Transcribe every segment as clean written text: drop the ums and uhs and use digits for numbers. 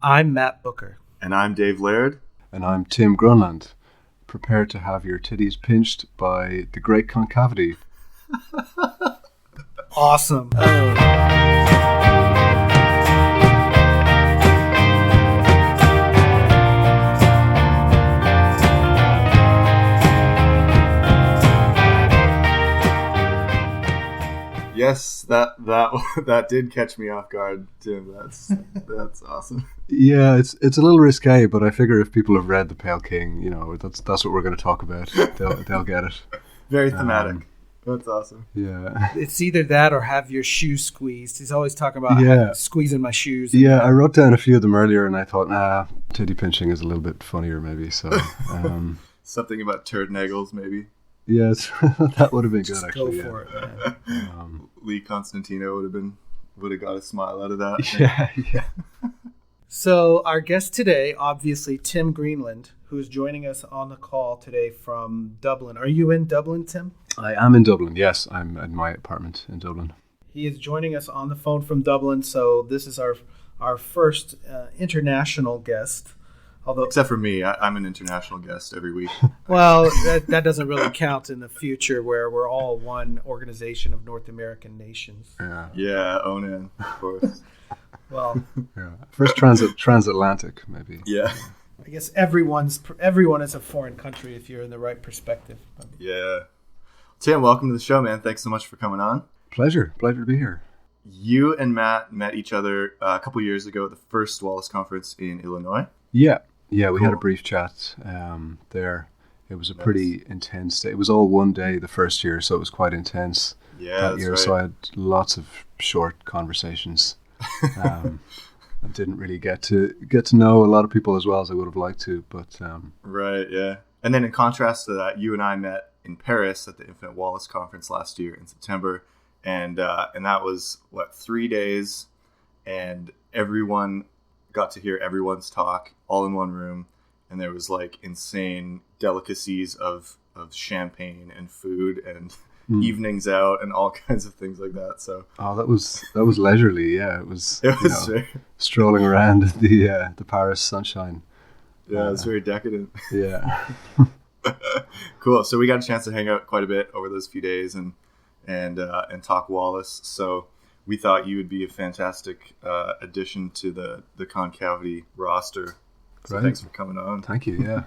I'm Matt Booker. And I'm Dave Laird. And I'm Tim Groenland. Prepare to have your titties pinched by the great concavity. Awesome. Yes, that did catch me off guard, Tim. That's awesome. Yeah, it's a little risque, but I figure if people have read The Pale King, that's what we're going to talk about. They'll get it. Very thematic. That's awesome. Yeah. It's either that or have your shoes squeezed. He's always talking about squeezing my shoes. Yeah, I wrote down a few of them earlier, and I thought, titty pinching is a little bit funnier, maybe. So something about turd naggles, maybe. Yes, that would have been Just good. Actually, go for it. Lee Constantino would have got a smile out of that. Yeah. So our guest today, obviously Tim Groenland, who's joining us on the call today from Dublin. Are you in Dublin, Tim? I am in Dublin. Yes, I'm at my apartment in Dublin. He is joining us on the phone from Dublin. So this is our first international guest. Although, except for me, I'm an international guest every week. Well, that doesn't really count in the future, where we're all one organization of North American nations. Yeah, ONAN, of course. Well, first transatlantic, maybe. Yeah. I guess everyone is a foreign country if you're in the right perspective. Yeah. Tim, welcome to the show, man. Thanks so much for coming on. Pleasure to be here. You and Matt met each other a couple years ago at the first Wallace conference in Illinois. Yeah, we had a brief chat there. It was a pretty intense day. It was all one day the first year, so it was quite intense that year. Right. So I had lots of short conversations. I didn't really get to know a lot of people as well as I would have liked to. But right, yeah. And then in contrast to that, you and I met in Paris at the Infinite Wallace conference last year in September, and that was 3 days, and everyone got to hear everyone's talk all in one room, and there was insane delicacies of champagne and food and evenings out and all kinds of things like that. So that was leisurely. Yeah, it was strolling around the Paris sunshine. Yeah, it was very decadent. Yeah. Cool. So we got a chance to hang out quite a bit over those few days and talk Wallace. So we thought you would be a fantastic addition to the concavity roster. So right. Thanks for coming on. Thank you, yeah.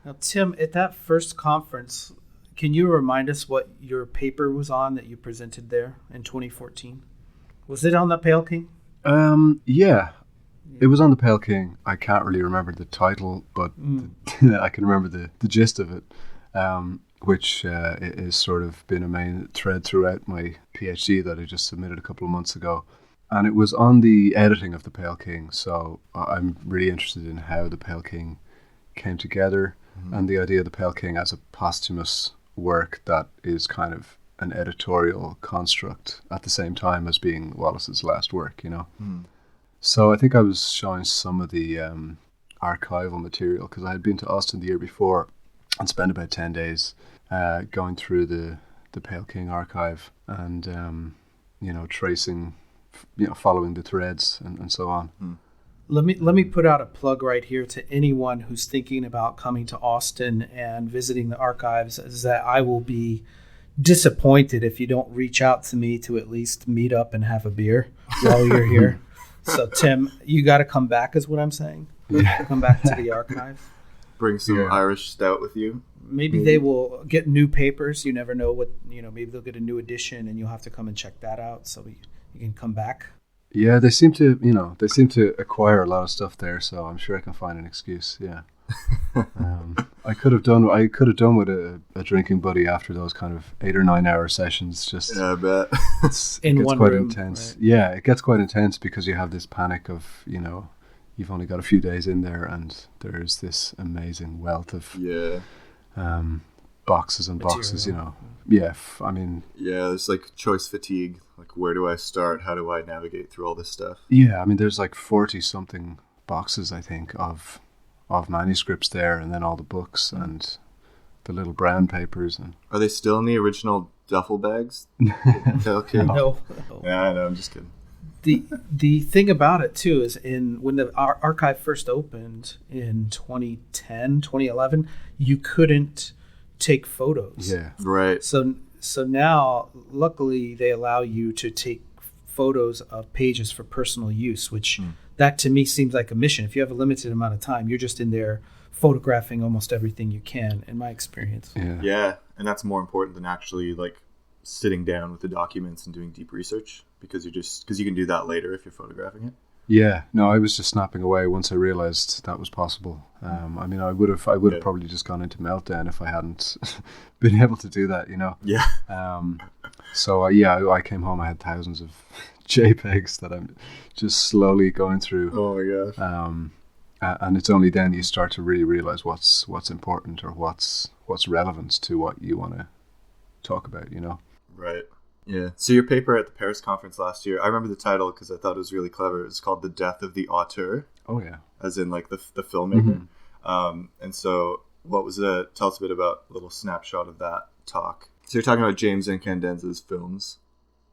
Now, Tim, at that first conference, can you remind us what your paper was on that you presented there in 2014? Was it on the Pale King? Yeah. It was on the Pale King. I can't really remember the title, but I can remember the gist of it. Which has sort of been a main thread throughout my PhD that I just submitted a couple of months ago. And it was on the editing of The Pale King. So I'm really interested in how The Pale King came together and the idea of The Pale King as a posthumous work that is kind of an editorial construct at the same time as being Wallace's last work, So I think I was showing some of the archival material because I had been to Austin the year before and spent about 10 days going through the Pale King archive and, tracing, following the threads and so on. Let me put out a plug right here to anyone who's thinking about coming to Austin and visiting the archives, is that I will be disappointed if you don't reach out to me to at least meet up and have a beer while you're here. So, Tim, you got to come back is what I'm saying. Yeah. Come back to the archives. Bring some Irish stout with you. Maybe they will get new papers. You never know what, maybe they'll get a new edition and you'll have to come and check that out so you can come back. Yeah, they seem to acquire a lot of stuff there, so I'm sure I can find an excuse. Yeah. I could have done with a drinking buddy after those kind of 8 or 9 hour sessions. Just I bet it gets quite intense. Right? Yeah, it gets quite intense because you have this panic of you've only got a few days in there, and there's this amazing wealth of boxes and boxes. there's choice fatigue. Where do I start? How do I navigate through all this stuff? Yeah, I mean, there's 40 something boxes, I think, of manuscripts there, and then all the books and the little brown papers. And are they still in the original duffel bags? Okay. No. Yeah, I know. I'm just kidding. the thing about it too is when the archive first opened in 2010, 2011, you couldn't take photos. Yeah. Right. So now, luckily, they allow you to take photos of pages for personal use, which that to me seems like a mission. If you have a limited amount of time, you're just in there photographing almost everything you can, in my experience. Yeah, and that's more important than actually like sitting down with the documents and doing deep research, because you can do that later if you're photographing it. Yeah, no, I was just snapping away once I realized that was possible. I mean, I would have probably just gone into meltdown if I hadn't been able to do that, you know. Yeah. I came home. I had thousands of JPEGs that I'm just slowly going through. Oh my gosh. And it's only then you start to really realize what's important or what's relevant to what you want to talk about, you know. Right. Yeah. So your paper at the Paris conference last year, I remember the title because I thought it was really clever. It's called "The Death of the Auteur." Oh yeah. As in like the filmmaker. And so what was it? Tell us a bit about a little snapshot of that talk. So you're talking about James Incandenza's films,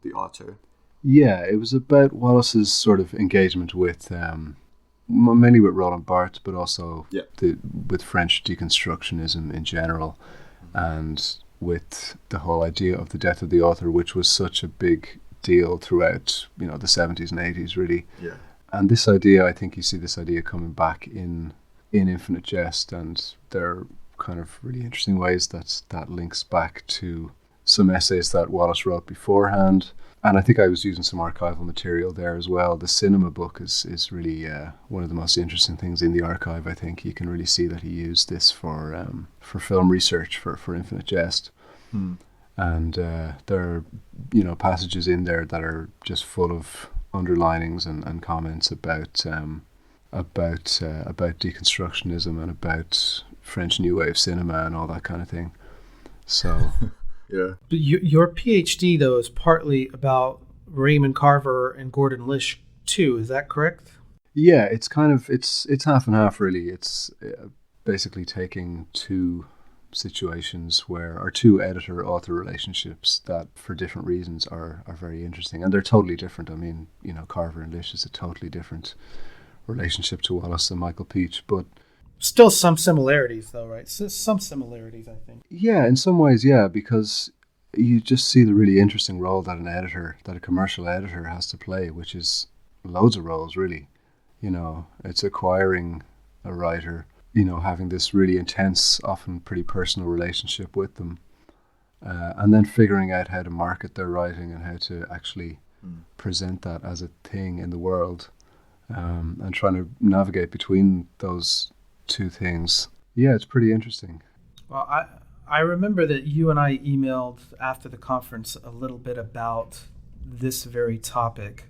The Auteur. Yeah, it was about Wallace's sort of engagement with, mainly with Roland Barthes, but also with French deconstructionism in general, and with the whole idea of the death of the author, which was such a big deal throughout, the 70s and 80s, really. Yeah. And this idea, I think you see this idea coming back in Infinite Jest, and there are kind of really interesting ways that links back to some essays that Wallace wrote beforehand. And I think I was using some archival material there as well. The cinema book is really one of the most interesting things in the archive. I think you can really see that he used this for film research for Infinite Jest. And there are passages in there that are just full of underlinings and comments about deconstructionism and about French New Wave cinema and all that kind of thing. So. Yeah. But your PhD, though, is partly about Raymond Carver and Gordon Lish, too. Is that correct? Yeah, it's kind of, it's half and half, really. It's basically taking two situations or two editor-author relationships that, for different reasons, are very interesting. And they're totally different. I mean, Carver and Lish is a totally different relationship to Wallace and Michael Peach, but still some similarities, though, right? Some similarities, I think. Yeah, in some ways, yeah, because you just see the really interesting role that a commercial editor has to play, which is loads of roles, really. It's acquiring a writer, having this really intense, often pretty personal relationship with them, and then figuring out how to market their writing and how to actually present that as a thing in the world, and trying to navigate between those two things. Yeah, it's pretty interesting. Well, I remember that you and I emailed after the conference a little bit about this very topic,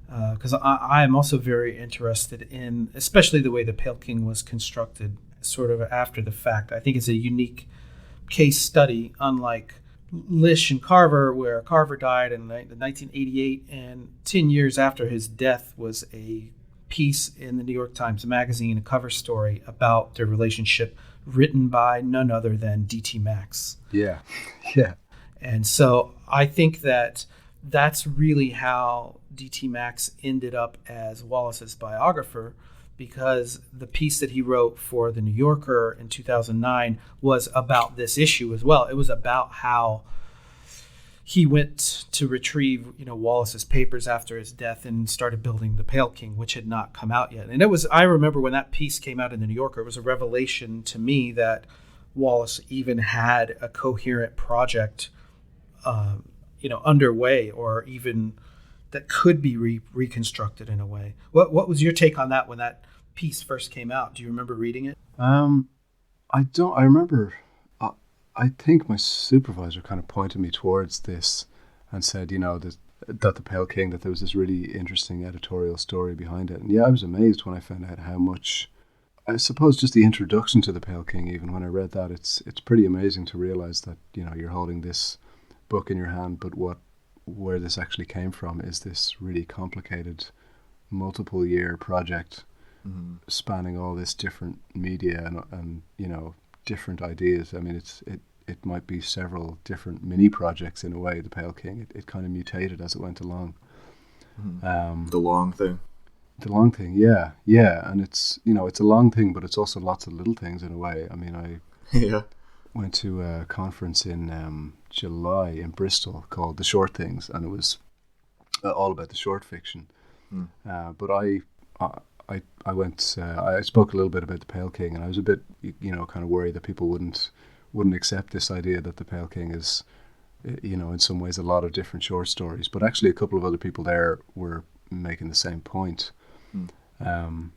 because I am also very interested in, especially the way the Pale King was constructed sort of after the fact. I think it's a unique case study, unlike Lish and Carver, where Carver died in 1988, and 10 years after his death was a piece in the New York Times Magazine, a cover story about their relationship, written by none other than D.T. Max. Yeah. And so I think that's really how D.T. Max ended up as Wallace's biographer, because the piece that he wrote for The New Yorker in 2009 was about this issue as well. It was about how he went to retrieve, Wallace's papers after his death and started building the Pale King, which had not come out yet. And I remember when that piece came out in the New Yorker, it was a revelation to me that Wallace even had a coherent project, underway, or even that could be reconstructed in a way. What was your take on that when that piece first came out? Do you remember reading it? I don't. I remember. I think my supervisor kind of pointed me towards this and said, that the Pale King, that there was this really interesting editorial story behind it. And yeah, I was amazed when I found out how much, I suppose just the introduction to the Pale King, even when I read that, it's pretty amazing to realize that, you're holding this book in your hand, but where this actually came from is this really complicated multiple year project spanning all this different media and different ideas. I mean, it might be several different mini projects in a way. The Pale King, it kind of mutated as it went along. The long thing. The long thing, yeah, and it's it's a long thing, but it's also lots of little things in a way. I mean, I Yeah. went to a conference in July in Bristol called The Short Things, and it was all about the short fiction. But I went. I spoke a little bit about the Pale King, and I was a bit, kind of worried that people wouldn't accept this idea that the Pale King is, in some ways a lot of different short stories. But actually, a couple of other people there were making the same point, and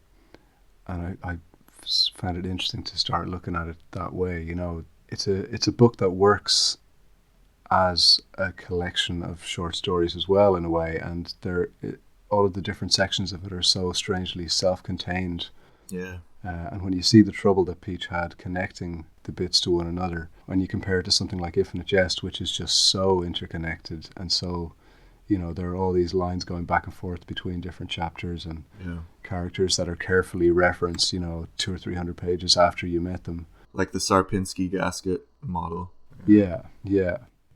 I found it interesting to start looking at it that way. It's a book that works as a collection of short stories as well, in a way, and all of the different sections of it are so strangely self-contained. Yeah. And when you see the trouble that Peach had connecting the bits to one another, when you compare it to something like Infinite Jest, which is just so interconnected, and so, there are all these lines going back and forth between different chapters and characters that are carefully referenced, 200 or 300 pages after you met them. Like the Sarpinsky gasket model. Yeah.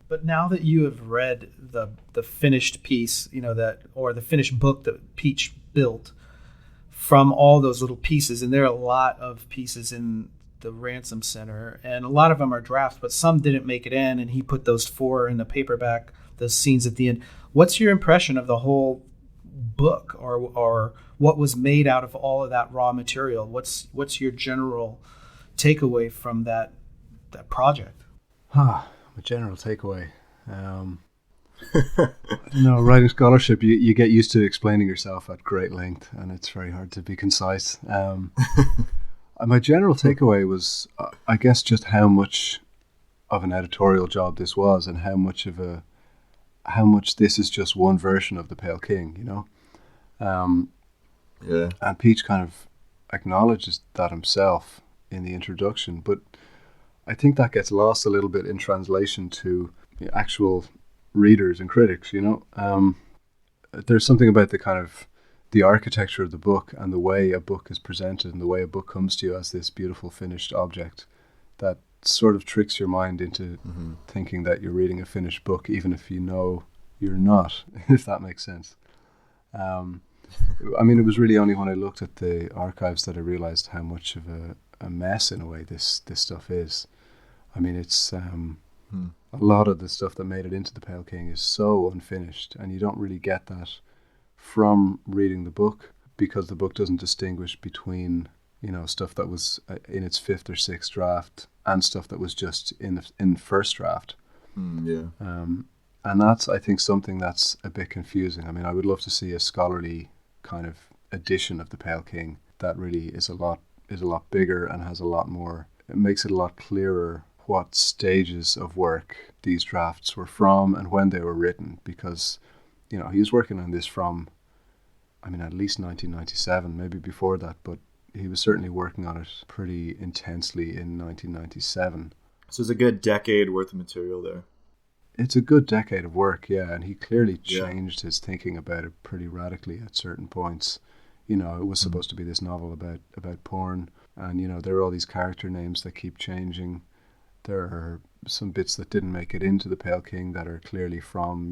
But now that you have read the finished piece, or the finished book that Peach built from all those little pieces, and there are a lot of pieces in the Ransom Center, and a lot of them are drafts, but some didn't make it in, and he put those 4 in the paperback, those scenes at the end. What's your impression of the whole book, or what was made out of all of that raw material? What's your general takeaway from that project? A general takeaway. Writing scholarship, you get used to explaining yourself at great length, and it's very hard to be concise. My general takeaway was, I guess, just how much of an editorial job this was, and how much this is just one version of the Pale King. And Peach kind of acknowledges that himself in the introduction, but I think that gets lost a little bit in translation to the actual readers and critics. There's something about the architecture of the book and the way a book is presented and the way a book comes to you as this beautiful finished object that sort of tricks your mind into thinking that you're reading a finished book, even if you know you're not, if that makes sense. It was really only when I looked at the archives that I realized how much of a mess, in a way, this stuff is. It's a lot of the stuff that made it into the Pale King is so unfinished, and you don't really get that from reading the book, because the book doesn't distinguish between stuff that was in its 5th or 6th draft and stuff that was just in the first draft. And that's, I think, something that's a bit confusing. I would love to see a scholarly kind of edition of the Pale King that really is a lot bigger and has a lot more. It makes it a lot clearer what stages of work these drafts were from and when they were written, because he was working on this from at least 1997, maybe before that, but he was certainly working on it pretty intensely in 1997. So it's a good decade worth of material there. It's a good decade of work, yeah, and he clearly changed his thinking about it pretty radically at certain points. It was supposed to be this novel about porn, and there are all these character names that keep changing. There are some bits that didn't make it into the Pale King that are clearly from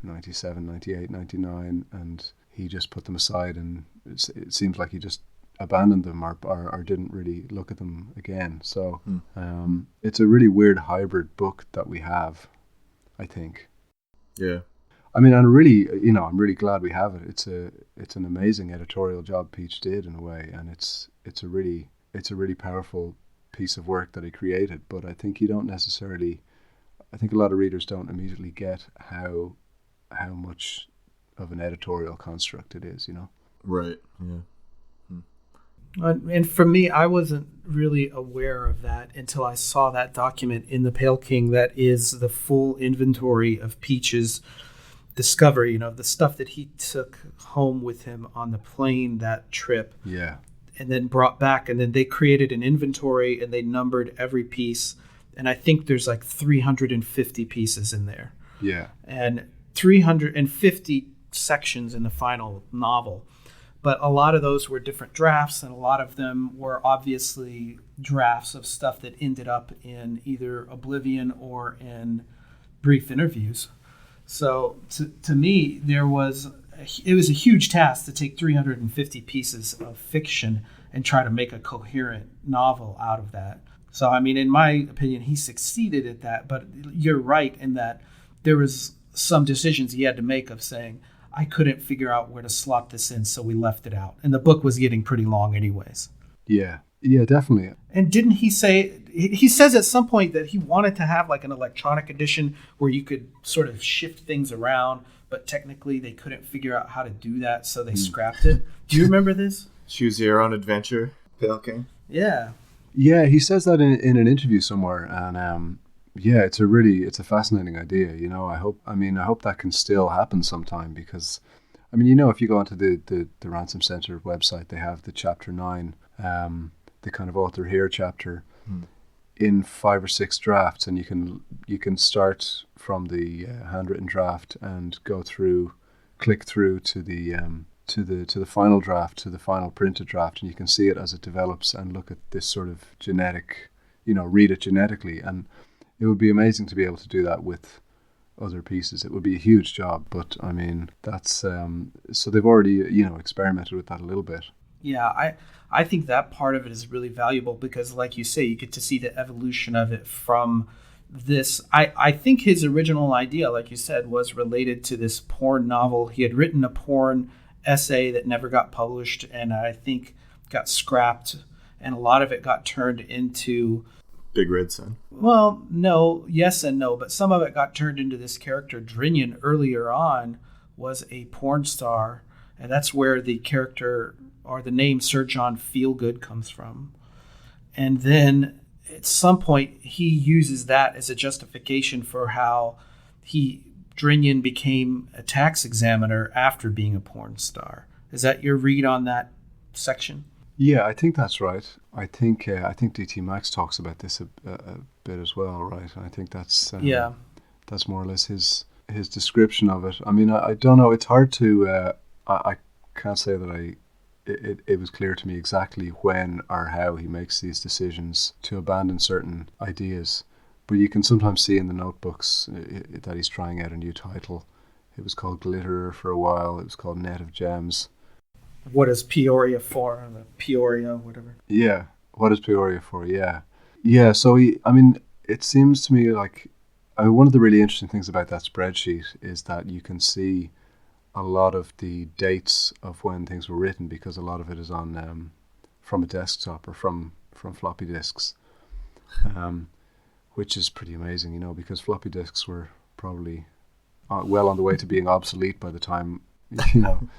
97, 98, 99, and he just put them aside, and it seems like he just abandoned them or didn't really look at them again. So it's a really weird hybrid book that we have, I think. Yeah. I'm really glad we have it. It's an amazing editorial job Peach did, in a way, and it's a really powerful piece of work that he created. But I think I think a lot of readers don't immediately get how much of an editorial construct it is. Right. Yeah. And for me, I wasn't really aware of that until I saw that document in the Pale King that is the full inventory of Peach's discovery, the stuff that he took home with him on the plane that trip. Yeah. And then brought back, and then they created an inventory and they numbered every piece. And I think there's like 350 pieces in there. Yeah. And 350 sections in the final novel. But a lot of those were different drafts, and a lot of them were obviously drafts of stuff that ended up in either Oblivion or in brief interviews. So to me, there was it was a huge task to take 350 pieces of fiction and try to make a coherent novel out of that. So, I mean, in my opinion, he succeeded at that. But you're right in that there was some decisions he had to make of saying, I couldn't figure out where to slot this in, so we left it out. And the book was getting pretty long anyways. Yeah, definitely. And didn't he say, he says at some point that he wanted to have like an electronic edition where you could sort of shift things around, but technically they couldn't figure out how to do that, so they scrapped it. Do you remember this? Choose your own adventure, Pale King. Yeah. Yeah, he says that in an interview somewhere, and yeah, it's a fascinating idea. You know, I hope that can still happen sometime, because, I mean, you know, if you go onto the Ransom Center website, they have the chapter 9, the kind of author here chapter, in 5 or 6 drafts, and you can start from the handwritten draft and click through to the final draft, to the final printed draft, and you can see it as it develops and look at this sort of genetic, you know, read it genetically. And it would be amazing to be able to do that with other pieces. It would be a huge job, but I mean, that's so they've already, you know, experimented with that a little bit. Yeah, I think that part of it is really valuable because, like you say, you get to see the evolution of it from this. I think his original idea, like you said, was related to this porn novel. He had written a porn essay that never got published, and I think got scrapped, and a lot of it got turned into Big Red Sun. Well, no, yes and no, but some of it got turned into this character. Drinyan earlier on was a porn star, and that's where the character or the name Sir John Feelgood comes from. And then at some point he uses that as a justification for how Drinyan became a tax examiner after being a porn star. Is that your read on that section? Yeah, I think that's right. I think DT Max talks about this a bit as well, right? I think that's that's more or less his description of it. I mean, I don't know. It's hard to. I can't say that it was clear to me exactly when or how he makes these decisions to abandon certain ideas. But you can sometimes see in the notebooks that he's trying out a new title. It was called Glitterer for a while. It was called Net of Gems. What is Peoria for? The Peoria, whatever. Yeah. What is Peoria for? Yeah. Yeah. So it seems to me like, one of the really interesting things about that spreadsheet is that you can see a lot of the dates of when things were written, because a lot of it is on from a desktop or from floppy disks, which is pretty amazing, you know, because floppy disks were probably well on the way to being obsolete by the time, you know,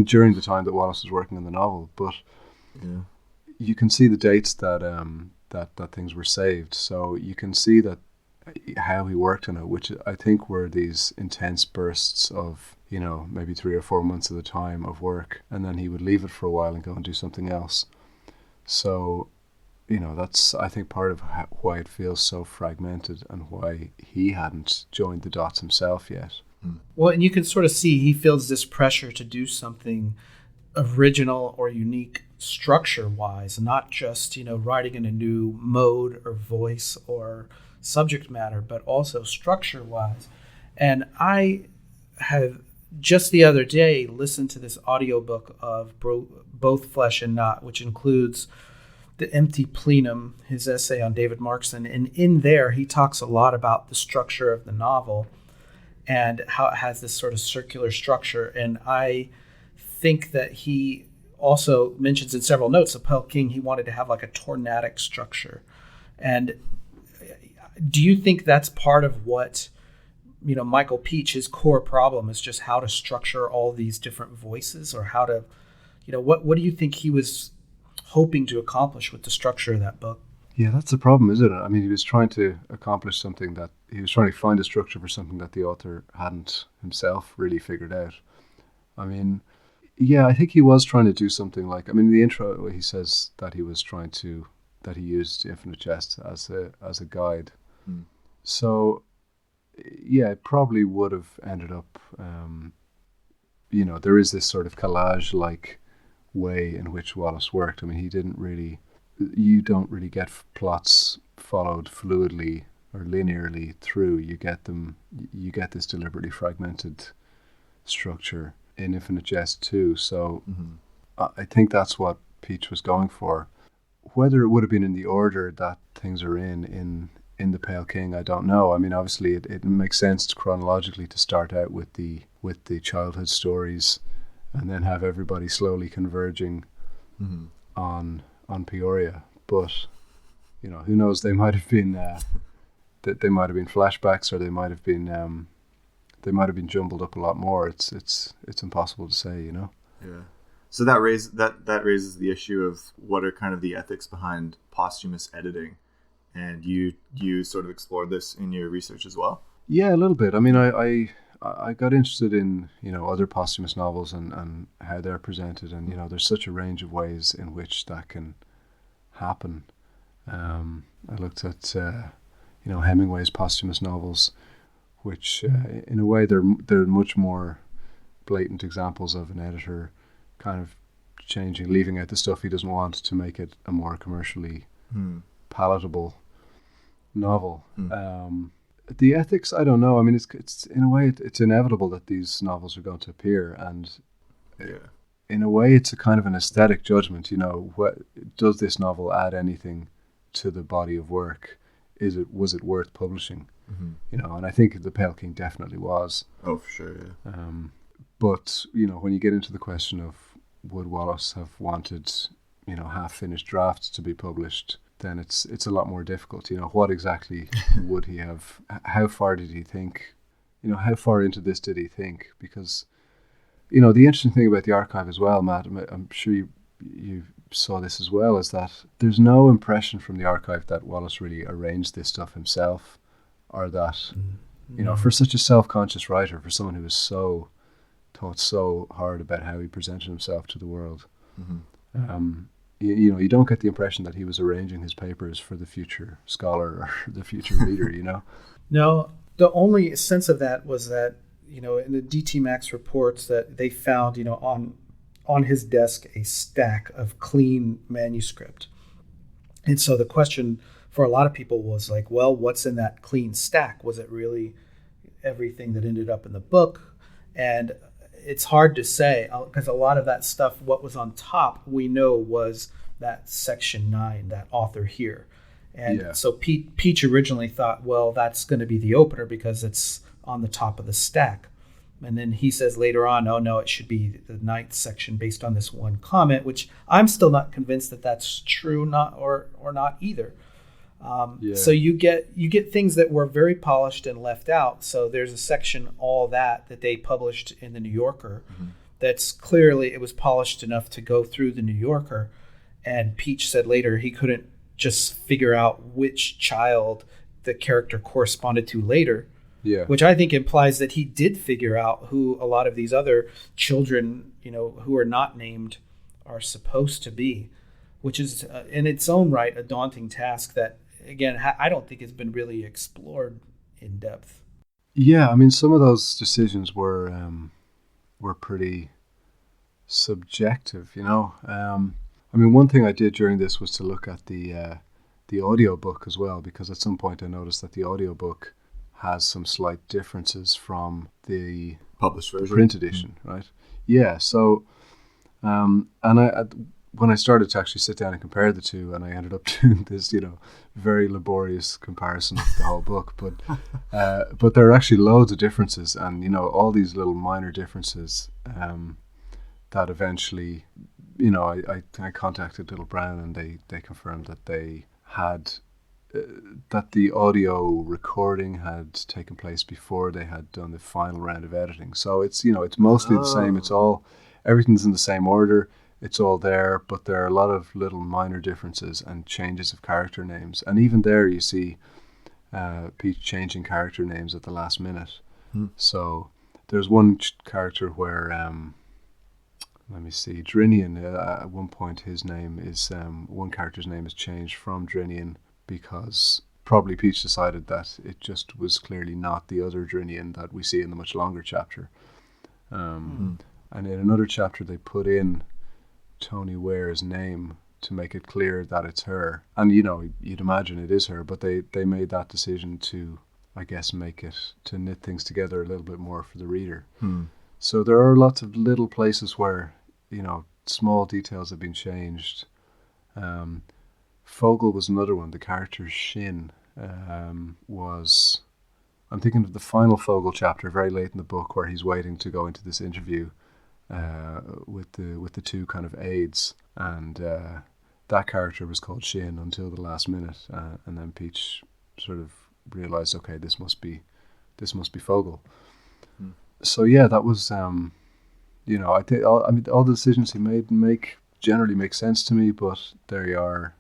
during the time that Wallace was working on the novel. But you can see the dates that that things were saved, so you can see that how he worked on it, which I think were these intense bursts of, you know, maybe 3 or 4 months at a time of work, and then he would leave it for a while and go and do something else. So, you know, that's, I think, part of why it feels so fragmented and why he hadn't joined the dots himself yet. Well, and you can sort of see he feels this pressure to do something original or unique structure-wise, not just, you know, writing in a new mode or voice or subject matter, but also structure-wise. And I have just the other day listened to this audiobook of Both Flesh and Knot, which includes The Empty Plenum, his essay on David Markson. And in there, he talks a lot about the structure of the novel and how it has this sort of circular structure. And I think that he also mentions in several notes of Pale King, he wanted to have like a tornadic structure. And do you think that's part of what, you know, Michael Peach, his core problem is just how to structure all these different voices, or how to, you know, what do you think he was hoping to accomplish with the structure of that book? Yeah, that's the problem, isn't it? I mean, he was trying to accomplish something that, he was trying to find a structure for something that the author hadn't himself really figured out. I mean, yeah, I think he was trying to do something like, I mean, in the intro, he says that he used Infinite Jest as a guide. So, yeah, it probably would have ended up, you know, there is this sort of collage-like way in which Wallace worked. I mean, you don't really get plots followed fluidly or linearly through. You get this deliberately fragmented structure. in Infinite Jest too. So I think that's what Peach was going for. Whether it would have been in the order that things are in The Pale King, I don't know. I mean, obviously it makes sense chronologically to start out with the childhood stories and then have everybody slowly converging on Peoria. But who knows? They might have been they might have been flashbacks, or they might have been jumbled up a lot more. It's impossible to say, Yeah. So that raises the issue of what are kind of the ethics behind posthumous editing, and you sort of explored this in your research as well. Yeah, a little bit. I mean, I got interested in other posthumous novels and how they're presented, and there's such a range of ways in which that can happen. I looked at Hemingway's posthumous novels, which in a way they're much more blatant examples of an editor kind of leaving out the stuff he doesn't want to make it a more commercially palatable novel. The ethics, I don't know. I mean, it's in a way it's inevitable that these novels are going to appear, and in a way it's a kind of an aesthetic judgment. What does this novel add anything to the body of work? Was it worth publishing? And I think The Pale King definitely was. Oh, for sure, yeah. But when you get into the question of would Wallace have wanted half-finished drafts to be published, then it's a lot more difficult. What exactly would he have? How far did he think? How far into this did he think? Because the interesting thing about the archive as well, Matt, I'm sure you saw this as well, is that there's no impression from the archive that Wallace really arranged this stuff himself, or that for such a self-conscious writer, for someone who was thought so hard about how he presented himself to the world. You don't get the impression that he was arranging his papers for the future scholar or the future reader, No, the only sense of that was that, in the DT Max reports that they found, on his desk a stack of clean manuscript. And so the question for a lot of people was like, well, what's in that clean stack? Was it really everything that ended up in the book? And it's hard to say, because a lot of that stuff, what was on top, we know was that section 9, that author here. And so Peach originally thought, well, that's going to be the opener because it's on the top of the stack. And then he says later on, oh no, it should be the 9th section based on this one comment, which I'm still not convinced that that's true, or not either. So you get things that were very polished and left out. So there's a section, all that they published in the New Yorker, that's clearly, it was polished enough to go through the New Yorker. And Peach said later he couldn't just figure out which child the character corresponded to later. Yeah. Which I think implies that he did figure out who a lot of these other children, who are not named, are supposed to be, which is in its own right a daunting task that, again, I don't think has been really explored in depth. Yeah, I mean, some of those decisions were pretty subjective, I mean, one thing I did during this was to look at the audiobook as well, because at some point I noticed that the audiobook has some slight differences from the published version, print edition, right? Yeah, so and when I started to actually sit down and compare the two, and I ended up doing this, very laborious comparison of the whole book, but there are actually loads of differences, and all these little minor differences that eventually, I contacted Little Brown, and they confirmed that they had that the audio recording had taken place before they had done the final round of editing. So it's it's mostly the same. It's everything's in the same order. It's all there, but there are a lot of little minor differences and changes of character names. And even there you see Peach changing character names at the last minute. So there's one character where, let me see, Drinian, at one point his name is, one character's name is changed from Drinian because probably Peach decided that it just was clearly not the other Drinian that we see in the much longer chapter. And in another chapter they put in Tony Ware's name to make it clear that it's her. And you'd imagine it is her, but they made that decision to, I guess, make it, to knit things together a little bit more for the reader. So there are lots of little places where, small details have been changed. Fogel was another one. The character Shin was... I'm thinking of the final Fogel chapter, very late in the book, where he's waiting to go into this interview with the two kind of aides, and that character was called Shin until the last minute, and then Peach sort of realized, okay, this must be Fogel. So yeah, that was I think all the decisions he made generally make sense to me, but they are,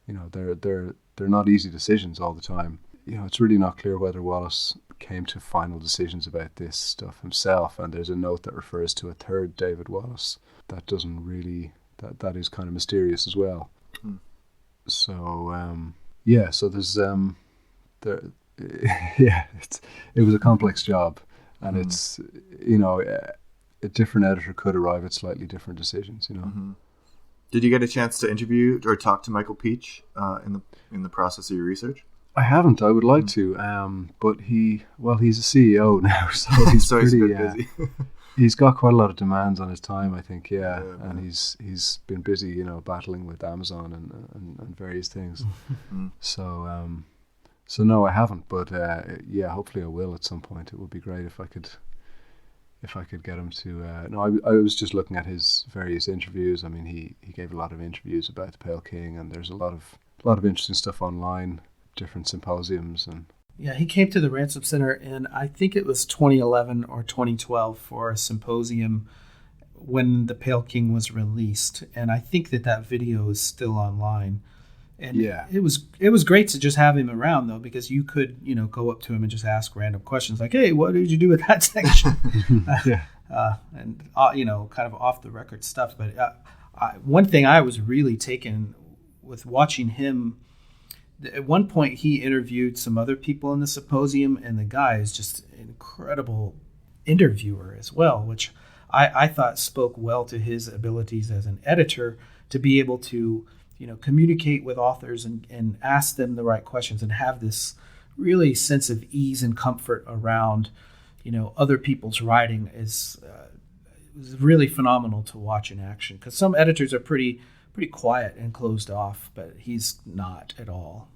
they're not easy decisions all the time. It's really not clear whether Wallace came to final decisions about this stuff himself, and there's a note that refers to a third David Wallace that doesn't really, that is kind of mysterious as well. So so there's it was a complex job, and it's a different editor could arrive at slightly different decisions. Did you get a chance to interview or talk to Michael Peach in the process of your research? I haven't. I would like to, but he's a CEO now, so he's so pretty he's busy. He's got quite a lot of demands on his time, I think. And he's been busy, battling with Amazon and various things. So no, I haven't, but hopefully I will at some point. It would be great if I could get him to. I was just looking at his various interviews. I mean, he gave a lot of interviews about the Pale King, and there's a lot of interesting stuff online, different symposiums, and he came to the Ransom Center in, I think it was 2011 or 2012, for a symposium when the Pale King was released, and I think that video is still online. And it was great to just have him around, though, because you could, go up to him and just ask random questions like, hey, what did you do with that section? And kind of off the record stuff. But one thing I was really taken with watching him, at one point he interviewed some other people in the symposium, and the guy is just an incredible interviewer as well, which I thought spoke well to his abilities as an editor to be able to communicate with authors and ask them the right questions and have this really sense of ease and comfort around, other people's writing is really phenomenal to watch in action. Because some editors are pretty quiet and closed off, but he's not at all.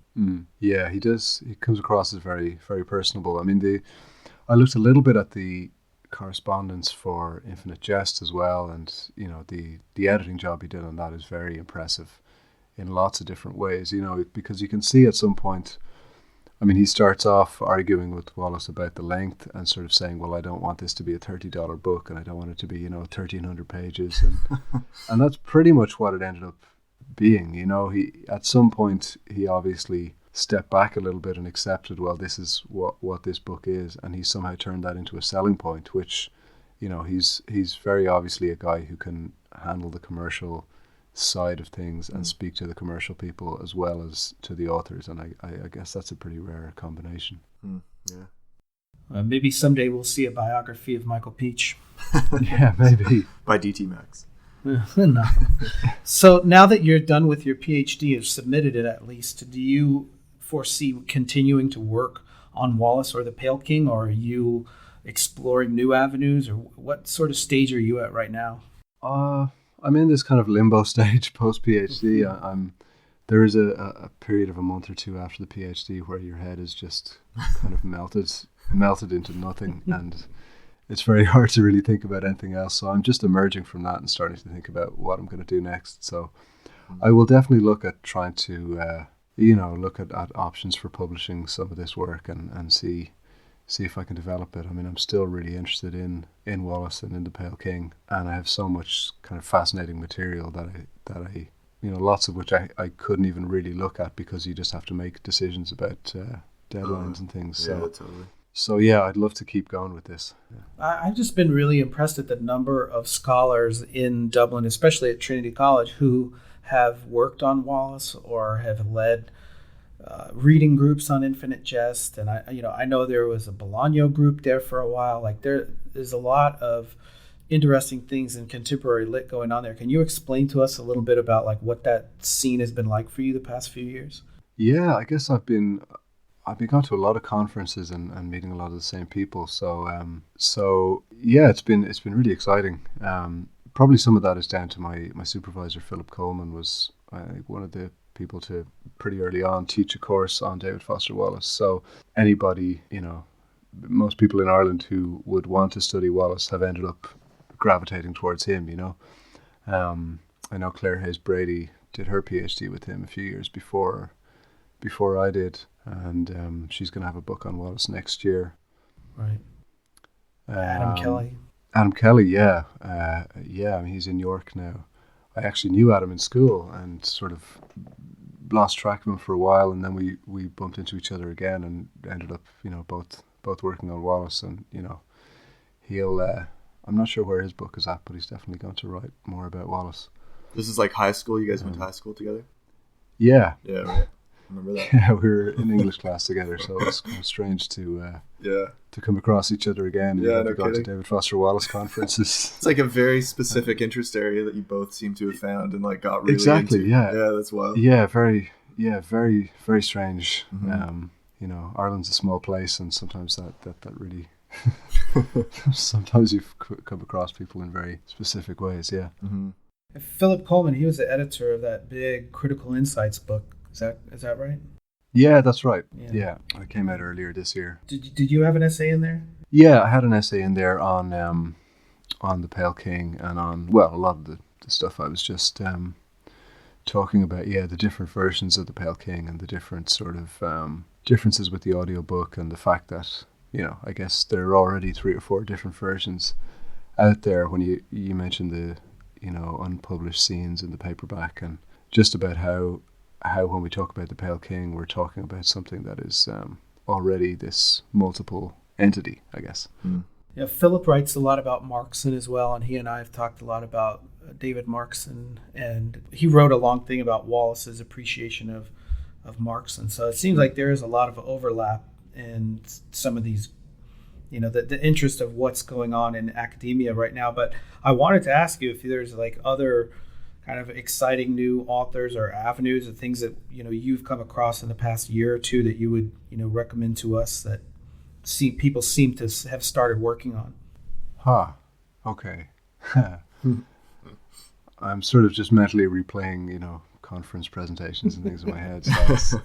Yeah, he does. He comes across as very, very personable. I mean, I looked a little bit at the correspondence for Infinite Jest as well, and the editing job he did on that is very impressive in lots of different ways, because you can see at some point, I mean, he starts off arguing with Wallace about the length and sort of saying, well, I don't want this to be a $30 book, and I don't want it to be, 1,300 pages. And that's pretty much what it ended up being. He at some point, he obviously stepped back a little bit and accepted, well, this is what this book is. And he somehow turned that into a selling point, which, he's very obviously a guy who can handle the commercial side of things and speak to the commercial people as well as to the authors, and I guess that's a pretty rare combination. Maybe someday we'll see a biography of Michael Peach. Yeah, maybe by DT Max. No. So now that you're done with your PhD, or submitted it at least, do you foresee continuing to work on Wallace or the Pale King, or are you exploring new avenues, or what sort of stage are you at right now? I'm in this kind of limbo stage post PhD. There is a period of a month or two after the PhD where your head is just kind of melted into nothing, and it's very hard to really think about anything else. So I'm just emerging from that and starting to think about what I'm going to do next. So I will definitely look at trying to look at options for publishing some of this work and see if I can develop it. I mean, I'm still really interested in Wallace and in the Pale King, and I have so much kind of fascinating material that I lots of which I couldn't even really look at because you just have to make decisions about deadlines and things. Yeah, totally. So yeah, I'd love to keep going with this. Yeah. I've just been really impressed at the number of scholars in Dublin, especially at Trinity College, who have worked on Wallace or have led reading groups on Infinite Jest. And I know there was a Bologna group there for a while. Like there's a lot of interesting things in contemporary lit going on there. Can you explain to us a little bit about like what that scene has been like for you the past few years? Yeah, I guess I've been I've been going to a lot of conferences and meeting a lot of the same people. So yeah, it's been really exciting. Probably some of that is down to my supervisor, Philip Coleman, was one of the people to pretty early on teach a course on David Foster Wallace. So anybody, most people in Ireland who would want to study Wallace have ended up gravitating towards him, I know Claire Hayes Brady did her PhD with him a few years before I did, and she's going to have a book on Wallace next year. Right. Adam Kelly. Adam Kelly, yeah. He's in York now. I actually knew Adam in school and sort of lost track of him for a while, and then we bumped into each other again and ended up, both working on Wallace, and, he'll, I'm not sure where his book is at, but he's definitely going to write more about Wallace. This is like high school? You guys went to high school together? Yeah. Yeah, right. Remember that? Yeah, we were in English class together, so it was kind of strange to come across each other again. Yeah, no kidding. To David Foster Wallace conferences. It's like a very specific interest area that you both seem to have found and like got really exactly, into. Yeah. Yeah, that's wild. Yeah, very, very strange. Mm-hmm. Ireland's a small place, and sometimes that really sometimes you come across people in very specific ways. Yeah. Mm-hmm. Philip Coleman, he was the editor of that big Critical Insights book. Is that right? Yeah, that's right. Yeah, it came out earlier this year. Did you have an essay in there? Yeah, I had an essay in there on the Pale King and on, well, a lot of the stuff I was just talking about. Yeah, the different versions of the Pale King and the different sort of differences with the audiobook, and the fact that, I guess there are already 3 or 4 different versions out there. When you mentioned the unpublished scenes in the paperback, and just about how when we talk about the Pale King, we're talking about something that is already this multiple entity, I guess. Mm. Yeah, Philip writes a lot about Markson as well, and he and I have talked a lot about David Markson, and he wrote a long thing about Wallace's appreciation of Markson. So it seems like there is a lot of overlap in some of these, the interest of what's going on in academia right now. But I wanted to ask you if there's like other kind of exciting new authors or avenues of things that you've come across in the past year or two that you would recommend to us that people seem to have started working on. Okay. I'm sort of just mentally replaying conference presentations and things in my head. So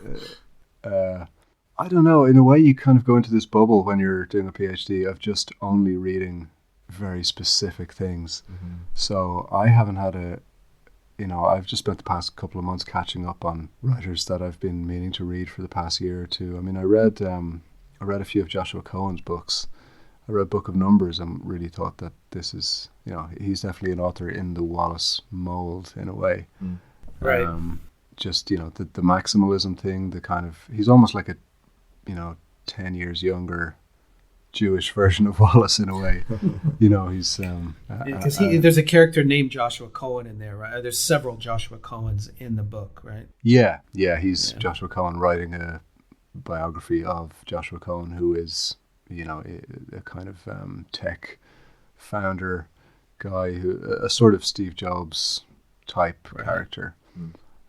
I don't know, in a way you kind of go into this bubble when you're doing a PhD of just only reading very specific things. Mm-hmm. So I haven't had I've just spent the past couple of months catching up on writers that I've been meaning to read for the past year or two. I mean, I read a few of Joshua Cohen's books. I read Book of Numbers and really thought that this is, he's definitely an author in the Wallace mold in a way. Mm. Right. Just, the maximalism thing, the kind of, he's almost like a, 10 years younger Jewish version of Wallace in a way. He's because there's a character named Joshua Cohen in there, right? There's several Joshua Cohens in the book, right? Yeah, Joshua Cohen writing a biography of Joshua Cohen, who is a kind of tech founder guy, who a sort of Steve Jobs type character.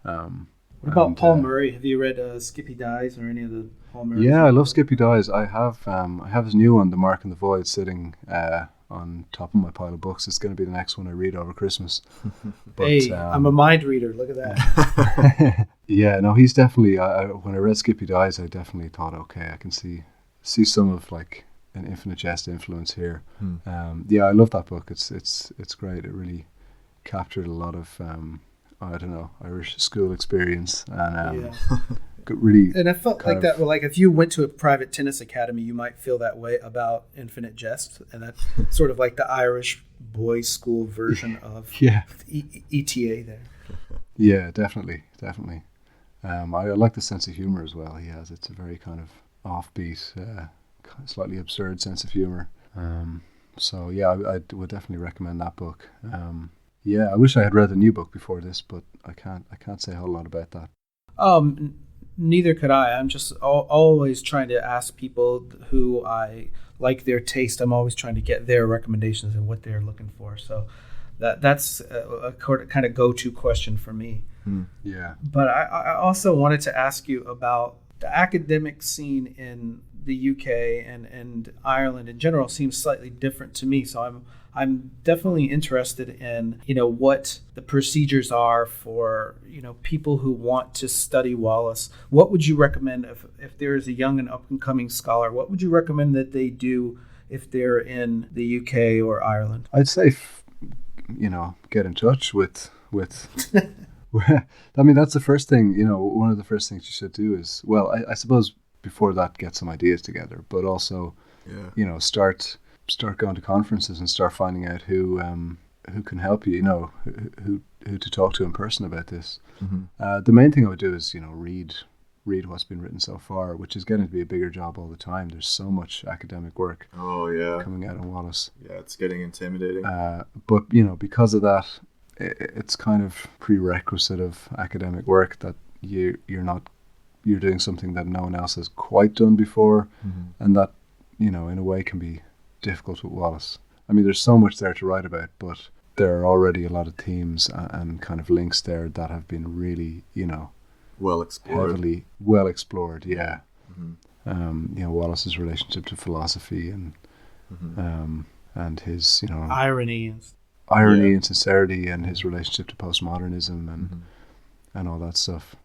What about Paul Murray? Have you read Skippy Dies or any of the Paul Murray? Yeah, I love Skippy Dies. I have his new one, The Mark and the Void, sitting on top of my pile of books. It's going to be the next one I read over Christmas. But, hey, I'm a mind reader. Look at that. Yeah, no, he's definitely. When I read Skippy Dies, I definitely thought, okay, I can see some of like an Infinite Jest influence here. Yeah, I love that book. It's great. It really captured a lot of Irish school experience, and really. And I felt like that. Well, like if you went to a private tennis academy, you might feel that way about Infinite Jest, and that's sort of like the Irish boys' school version of ETA there. Yeah, definitely. I like the sense of humor as well he has. It's a very kind of offbeat, slightly absurd sense of humor. So yeah, I would definitely recommend that book. Yeah, I wish I had read the new book before this, but I can't say a whole lot about that. Neither could I. I'm just always trying to ask people who I like their taste. I'm always trying to get their recommendations and what they're looking for. So that's a kind of go-to question for me. Yeah. But I also wanted to ask you about the academic scene in the UK and Ireland in general seems slightly different to me. So I'm definitely interested in, what the procedures are for, people who want to study Wallace. What would you recommend if there is a young and up and coming scholar? What would you recommend that they do if they're in the UK or Ireland? I'd say, get in touch with. I mean, that's the first thing. One of the first things you should do is, well, I suppose before that, get some ideas together, but also, start going to conferences and start finding out who can help you. Who to talk to in person about this. Mm-hmm. The main thing I would do is read what's been written so far, which is getting to be a bigger job all the time. There's so much academic work. Oh yeah, coming out on Wallace. Yeah, it's getting intimidating. But because of that, it's kind of prerequisite of academic work that you're doing something that no one else has quite done before, and that in a way can be difficult with Wallace. I mean, there's so much there to write about, but there are already a lot of themes and kind of links there that have been really well explored. Heavily well explored. Yeah. Mm-hmm. Wallace's relationship to philosophy and his irony and sincerity, and his relationship to postmodernism and all that stuff.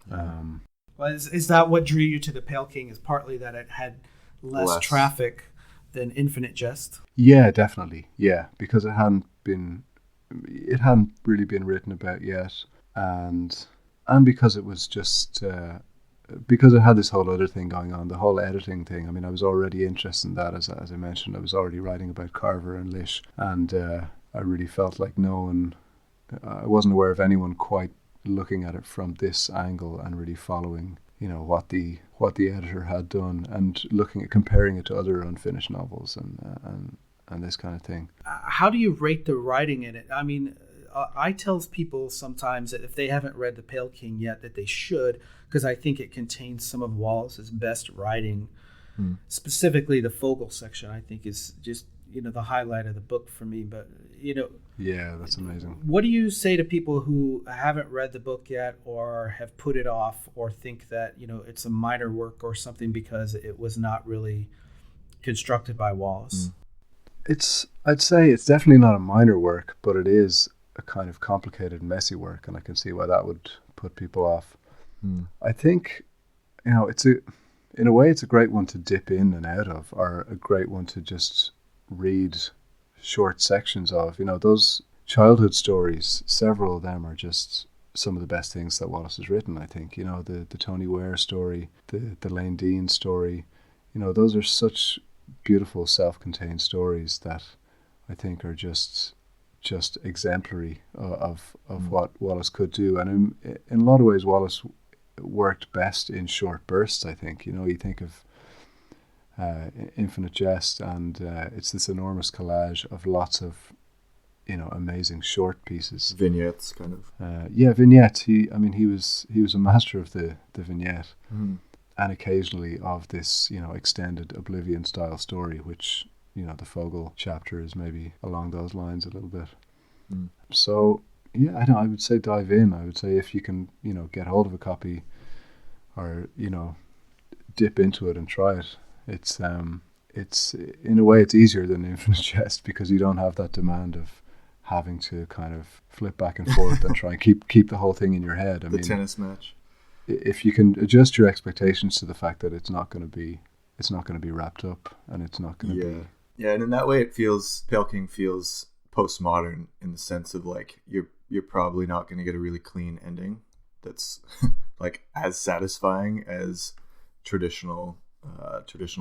Well, is that what drew you to the Pale King? Is partly that it had less traffic than Infinite Jest? Yeah, definitely. Yeah, because it hadn't really been written about yet, and because it was just because it had this whole other thing going on, the whole editing thing. I mean, I was already interested in that, as I mentioned. I was already writing about Carver and Lish, and I really felt like I wasn't aware of anyone quite looking at it from this angle and really following, what the editor had done, and comparing it to other unfinished novels and this kind of thing. How do you rate the writing in it? I mean, I tell people sometimes that if they haven't read The Pale King yet, that they should, because I think it contains some of Wallace's best writing. Specifically, the Fogel section, I think, is just the highlight of the book for me. But yeah, that's amazing. What do you say to people who haven't read the book yet, or have put it off, or think that it's a minor work or something because it was not really constructed by Wallace? I'd say it's definitely not a minor work, but it is a kind of complicated, messy work, and I can see why that would put people off. I think, in a way, it's a great one to dip in and out of, or a great one to just read short sections of. Those childhood stories, several of them are just some of the best things that Wallace has written, I think. The Tony Ware story, the Lane Dean story, those are such beautiful self-contained stories that I think are just exemplary of what Wallace could do. And in a lot of ways, Wallace worked best in short bursts, I think. You think of Infinite Jest, and it's this enormous collage of lots of amazing short pieces, vignettes, kind of. Vignettes. He was a master of the vignette, and occasionally of this extended Oblivion style story, which the Fogel chapter is maybe along those lines a little bit. So yeah, I would say dive in. I would say if you can get hold of a copy, or dip into it and try it. It's in a way it's easier than Infinite Jest, because you don't have that demand of having to kind of flip back and forth and try and keep the whole thing in your head. I mean, tennis match. If you can adjust your expectations to the fact that it's not going to be wrapped up, and it's not going to be. Yeah, and in that way, Pale King feels postmodern in the sense of like you're probably not going to get a really clean ending that's like as satisfying as traditional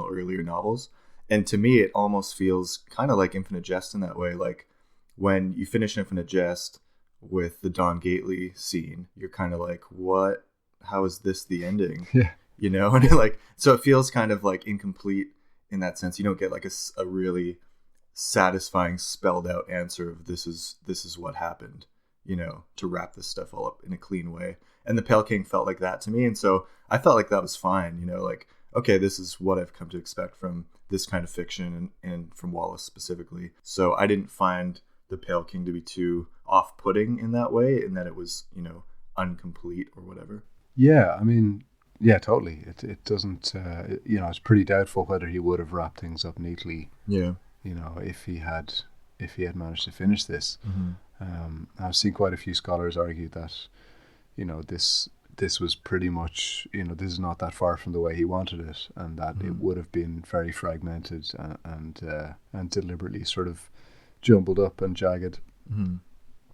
earlier novels. And to me, it almost feels kind of like Infinite Jest in that way. Like when you finish Infinite Jest with the Don Gately scene, you're kind of like, what? How is this the ending? Yeah. And like, so it feels kind of like incomplete in that sense. You don't get like a really satisfying spelled out answer of this is what happened, to wrap this stuff all up in a clean way. And the Pale King felt like that to me. And so I felt like that was fine, like, okay, this is what I've come to expect from this kind of fiction and from Wallace specifically. So I didn't find the Pale King to be too off-putting in that way, in that it was, incomplete or whatever. Yeah, I mean, Yeah, totally. It doesn't. It's pretty doubtful whether he would have wrapped things up neatly. Yeah. If he had managed to finish this. I've seen quite a few scholars argue that, this was pretty much, this is not that far from the way he wanted it, and that it would have been very fragmented and deliberately sort of jumbled up and jagged.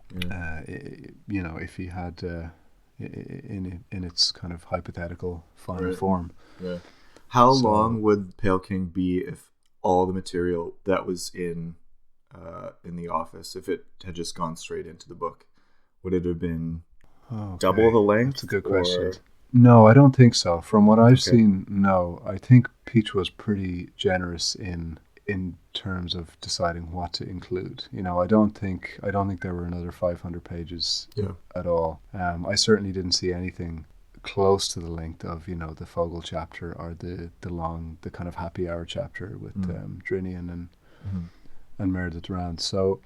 If he had in its kind of hypothetical final form. Yeah. How long would Pale King be if all the material that was in the office, if it had just gone straight into the book? Would it have been double the length? That's a good question. No, I don't think so. From what I've seen, no. I think Peach was pretty generous in terms of deciding what to include. I don't think there were another 500 pages at all. I certainly didn't see anything close to the length of the Fogel chapter or the kind of happy hour chapter with Drinian and Meredith Rand. So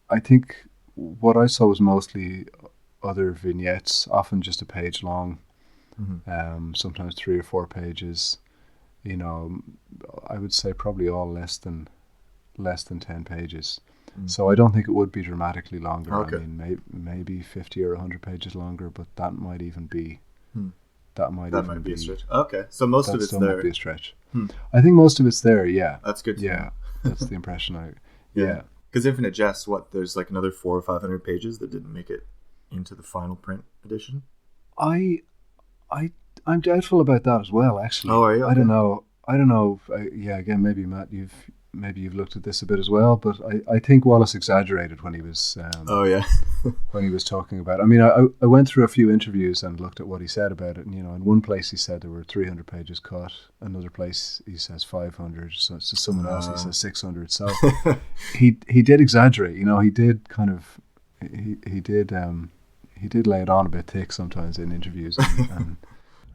I think what I saw was mostly other vignettes, often just a page long, sometimes 3 or 4 pages. I would say probably all less than 10 pages. So I don't think it would be dramatically longer. Okay. I mean, maybe 50 or 100 pages longer, but that might even be that might be a stretch. Okay, so most of it's there. Might be a stretch. I think most of it's there. Yeah, that's good. That's the impression I. Yeah, because Infinite Jest, there's like another 400 or 500 pages that didn't make it into the final print edition. I'm doubtful about that as well, actually. Oh, are you? Okay. I don't know. Again, maybe Matt, you've looked at this a bit as well, but I think Wallace exaggerated when he was. When he was talking about it. I mean, I went through a few interviews and looked at what he said about it, and in one place he said there were 300 pages cut, another place he says 500, so someone else he says 600. So he did exaggerate. He did kind of he did lay it on a bit thick sometimes in interviews.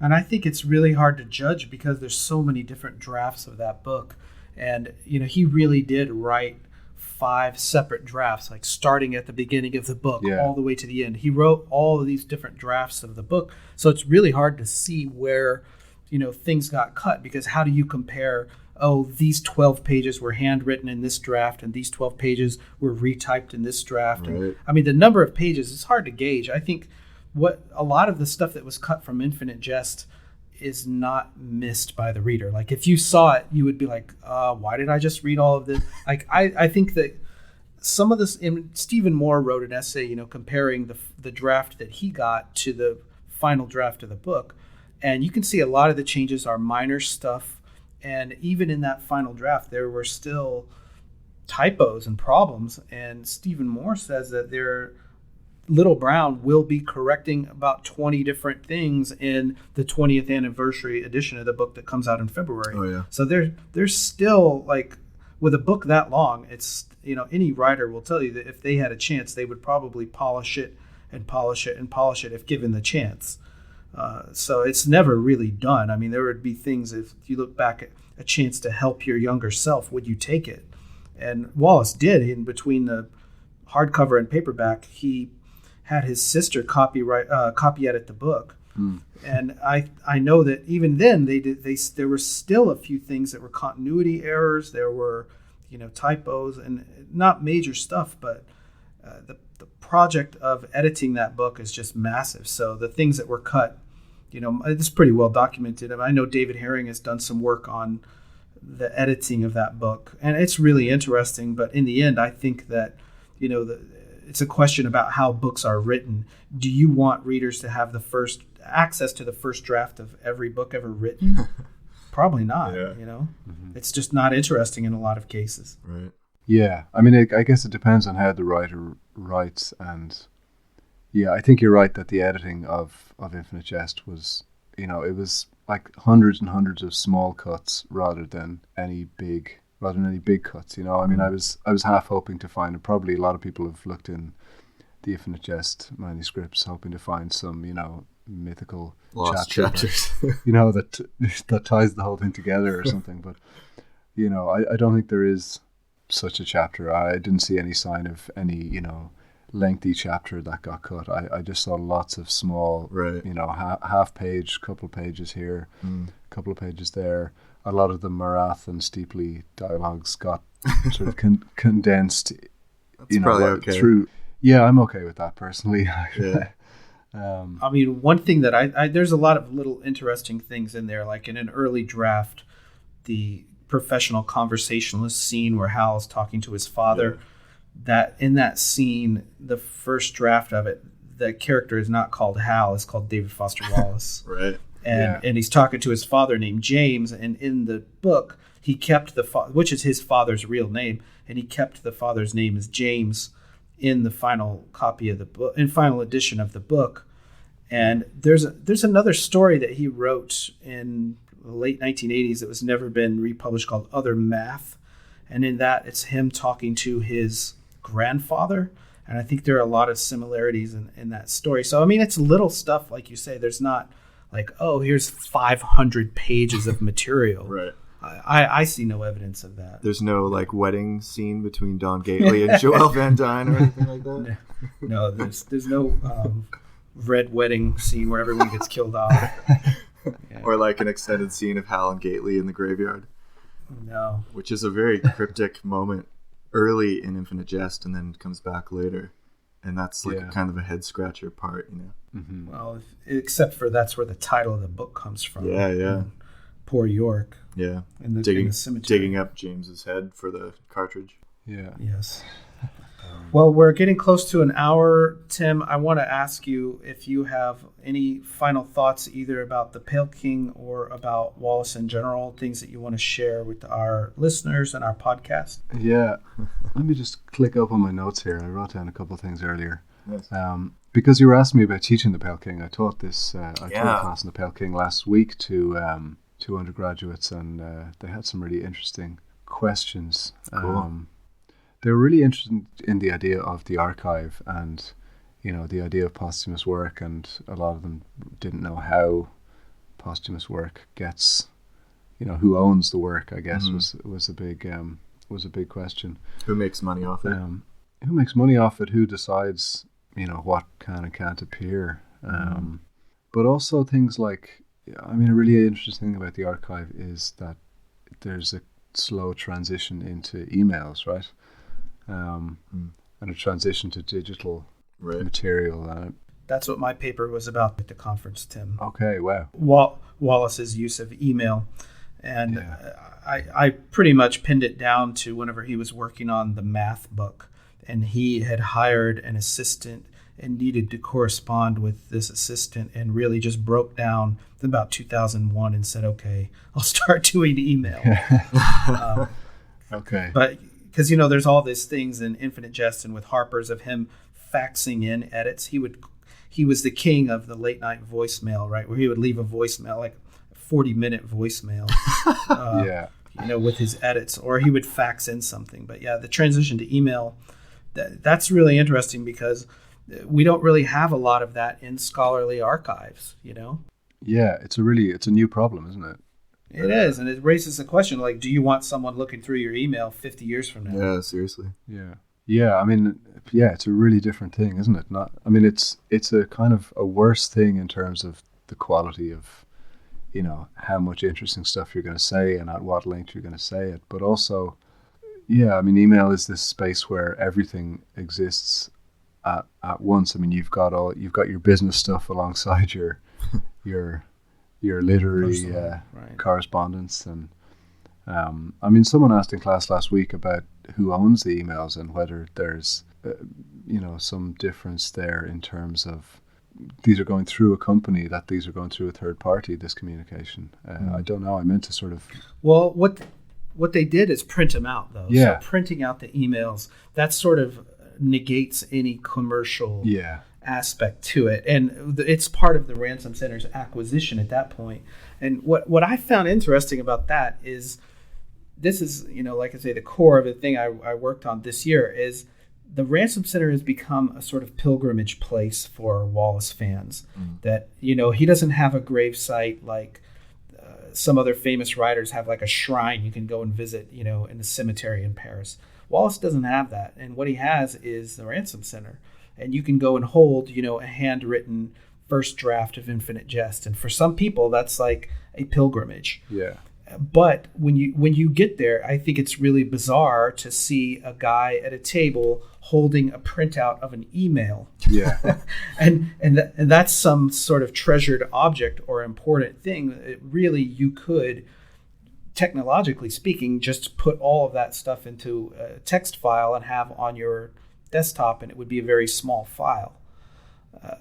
And I think it's really hard to judge because there's so many different drafts of that book. And, he really did write 5 separate drafts, like starting at the beginning of the book all the way to the end. He wrote all of these different drafts of the book. So it's really hard to see where, things got cut, because how do you compare, these 12 pages were handwritten in this draft and these 12 pages were retyped in this draft. Right. And, I mean, the number of pages is hard to gauge. I think what a lot of the stuff that was cut from Infinite Jest is not missed by the reader. Like if you saw it, you would be like, why did I just read all of this? Like I think that some of this, Stephen Moore wrote an essay, comparing the draft that he got to the final draft of the book. And you can see a lot of the changes are minor stuff. And even in that final draft, there were still typos and problems. And Stephen Moore says that Little Brown will be correcting about 20 different things in the 20th anniversary edition of the book that comes out in February. Oh, yeah. So there's still, like, with a book that long, it's, any writer will tell you that if they had a chance, they would probably polish it and polish it and polish it if given the chance. So it's never really done. I mean, there would be things, if you look back at a chance to help your younger self, would you take it? And Wallace did. In between the hardcover and paperback, he had his sister copy edit the book, and I know that even then there were still a few things that were continuity errors. There were typos and not major stuff, but the project of editing that book is just massive. So the things that were cut, it's pretty well documented. I know David Herring has done some work on the editing of that book, and it's really interesting. But in the end, I think that it's a question about how books are written. Do you want readers to have access to the first draft of every book ever written? Probably not. It's just not interesting in a lot of cases. Right. Yeah. I mean, I guess it depends on how the writer writes. And yeah, I think you're right that the editing of Infinite Jest was, it was like hundreds and hundreds of small cuts rather than any big cuts. I mean, I was half hoping to find, and probably a lot of people have looked in the Infinite Jest manuscripts hoping to find some, mythical lost chapters, that ties the whole thing together or something. But, I don't think there is such a chapter. I didn't see any sign of any, lengthy chapter that got cut. I just saw lots of small, Right. half page, couple of pages here, couple of pages there. A lot of the Marath and Steepley dialogues got sort of condensed. That's probably okay. Through. Yeah, I'm okay with that personally. Yeah. I mean, one thing that I there's a lot of little interesting things in there, like in an early draft, the professional conversationalist scene where Hal is talking to his father. Yeah. That in that scene, the first draft of it, the character is not called Hal, it's called David Foster Wallace. Right. And he's talking to his father named James, and in the book he kept which is his father's real name, and he kept the father's name as James in the final copy of the book, in final edition of the book. And there's another story that he wrote in the late 1980s that was never been republished called Other Math, and in that it's him talking to his grandfather, and I think there are a lot of similarities in that story. So I mean, it's little stuff, like you say. There's not like, oh, here's 500 pages of material. Right. I see no evidence of that. There's no like wedding scene between Don Gately and Joel Van Dyne or anything like that. No, there's no red wedding scene where everyone gets killed off. Yeah. Or like an extended scene of Hal and Gately in the graveyard. No. Which is a very cryptic moment early in Infinite Jest, and then comes back later. And that's like kind of a head scratcher part, Mm-hmm. Well, except for that's where the title of the book comes from. Yeah, yeah. And poor York. Yeah. In the cemetery. Digging up James's head for the cartridge. Yeah. Yes. Well, we're getting close to an hour, Tim. I want to ask you if you have any final thoughts either about the Pale King or about Wallace in general, things that you want to share with our listeners and our podcast. Yeah. Let me just click up on my notes here. I wrote down a couple of things earlier. Nice. Because you were asking me about teaching the Pale King, I taught this. I taught a class in the Pale King last week to two undergraduates, and they had some really interesting questions. Cool. They were really interested in the idea of the archive and, the idea of posthumous work, and a lot of them didn't know how posthumous work gets, who owns the work, I guess, was a big question. Who makes money off it? Who makes money off it? Who decides, what can and can't appear? But also things like, a really interesting thing about the archive is that there's a slow transition into emails, right? And a transition to digital material. That's what my paper was about at the conference, Tim. Okay, wow. Wallace's use of email. And I pretty much pinned it down to whenever he was working on the math book, and he had hired an assistant and needed to correspond with this assistant, and really just broke down in about 2001 and said, okay, I'll start doing email. Okay. But because, there's all these things in Infinite Jest and with Harper's of him faxing in edits. He was the king of the late night voicemail, right? Where he would leave a voicemail, like a 40-minute voicemail, with his edits, or he would fax in something. But yeah, the transition to email, that's really interesting because we don't really have a lot of that in scholarly archives, Yeah, it's a new problem, isn't it? It is, and it raises the question, like, do you want someone looking through your email 50 years from now? Yeah, seriously. Yeah. Yeah, it's a really different thing, isn't it? It's a kind of a worse thing in terms of the quality of, how much interesting stuff you're going to say and at what length you're going to say it. But also, email is this space where everything exists at once. You've got your business stuff alongside your literary correspondence, and someone asked in class last week about who owns the emails and whether there's some difference there in terms of these are going through a company, that these are going through a third party, this communication. I don't know. I meant to sort of... Well, what they did is print them out, though. Yeah. So printing out the emails, that sort of negates any commercial aspect to it. And it's part of the Ransom Center's acquisition at that point. And what I found interesting about that is, this is, like I say, the core of the thing I worked on this year is the Ransom Center has become a sort of pilgrimage place for Wallace fans. That, he doesn't have a grave site like some other famous writers have, like a shrine you can go and visit, in the cemetery in Paris. Wallace doesn't have that. And what he has is the Ransom Center. and you can go and hold, a handwritten first draft of Infinite Jest. And for some people, that's like a pilgrimage. Yeah. But when you get there, I think it's really bizarre to see a guy at a table holding a printout of an email. Yeah. and that's some sort of treasured object or important thing. Really, you could, technologically speaking, just put all of that stuff into a text file and have on your desktop, and it would be a very small file.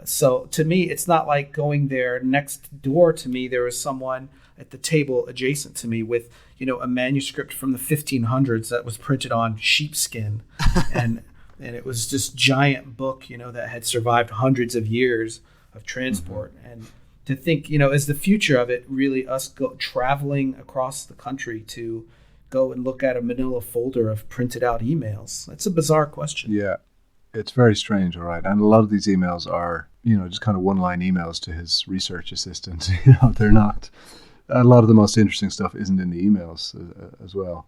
So to me, it's not like going there. Next door to me, there was someone at the table adjacent to me with, a manuscript from the 1500s that was printed on sheepskin. and it was this giant book, that had survived hundreds of years of transport. Mm-hmm. And to think, is the future of it really us traveling across the country to go and look at a manila folder of printed out emails? That's a bizarre question. Yeah. It's very strange, all right. And a lot of these emails are, just kind of one-line emails to his research assistant. They're not. A lot of the most interesting stuff isn't in the emails as well.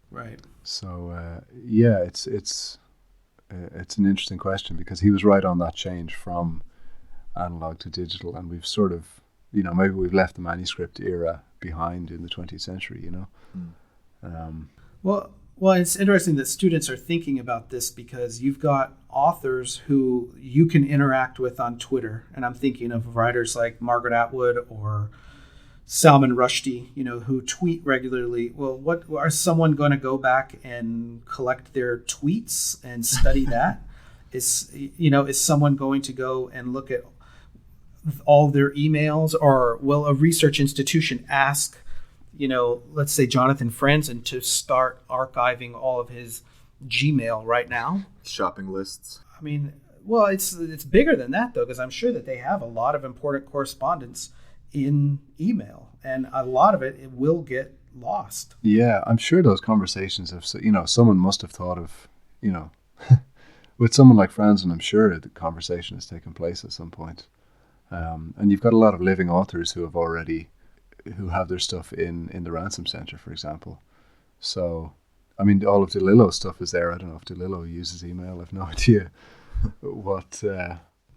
Right. So it's an interesting question, because he was right on that change from analog to digital, and we've sort of, maybe we've left the manuscript era behind in the 20th century. Well, it's interesting that students are thinking about this, because you've got authors who you can interact with on Twitter. And I'm thinking of writers like Margaret Atwood or Salman Rushdie, who tweet regularly. Well, what are someone going to go back and collect their tweets and study that? Is someone going to go and look at all their emails? Or will a research institution ask, let's say Jonathan Franzen to start archiving all of his Gmail right now? Shopping lists. I mean, well, it's bigger than that, though, because I'm sure that they have a lot of important correspondence in email, and a lot of it will get lost. Yeah, I'm sure those conversations have, someone must have thought of, with someone like Franzen, I'm sure the conversation has taken place at some point. And you've got a lot of living authors who have their stuff in the Ransom Center, for example. So, I mean, all of DeLillo's stuff is there. I don't know if DeLillo uses email. I have no idea what.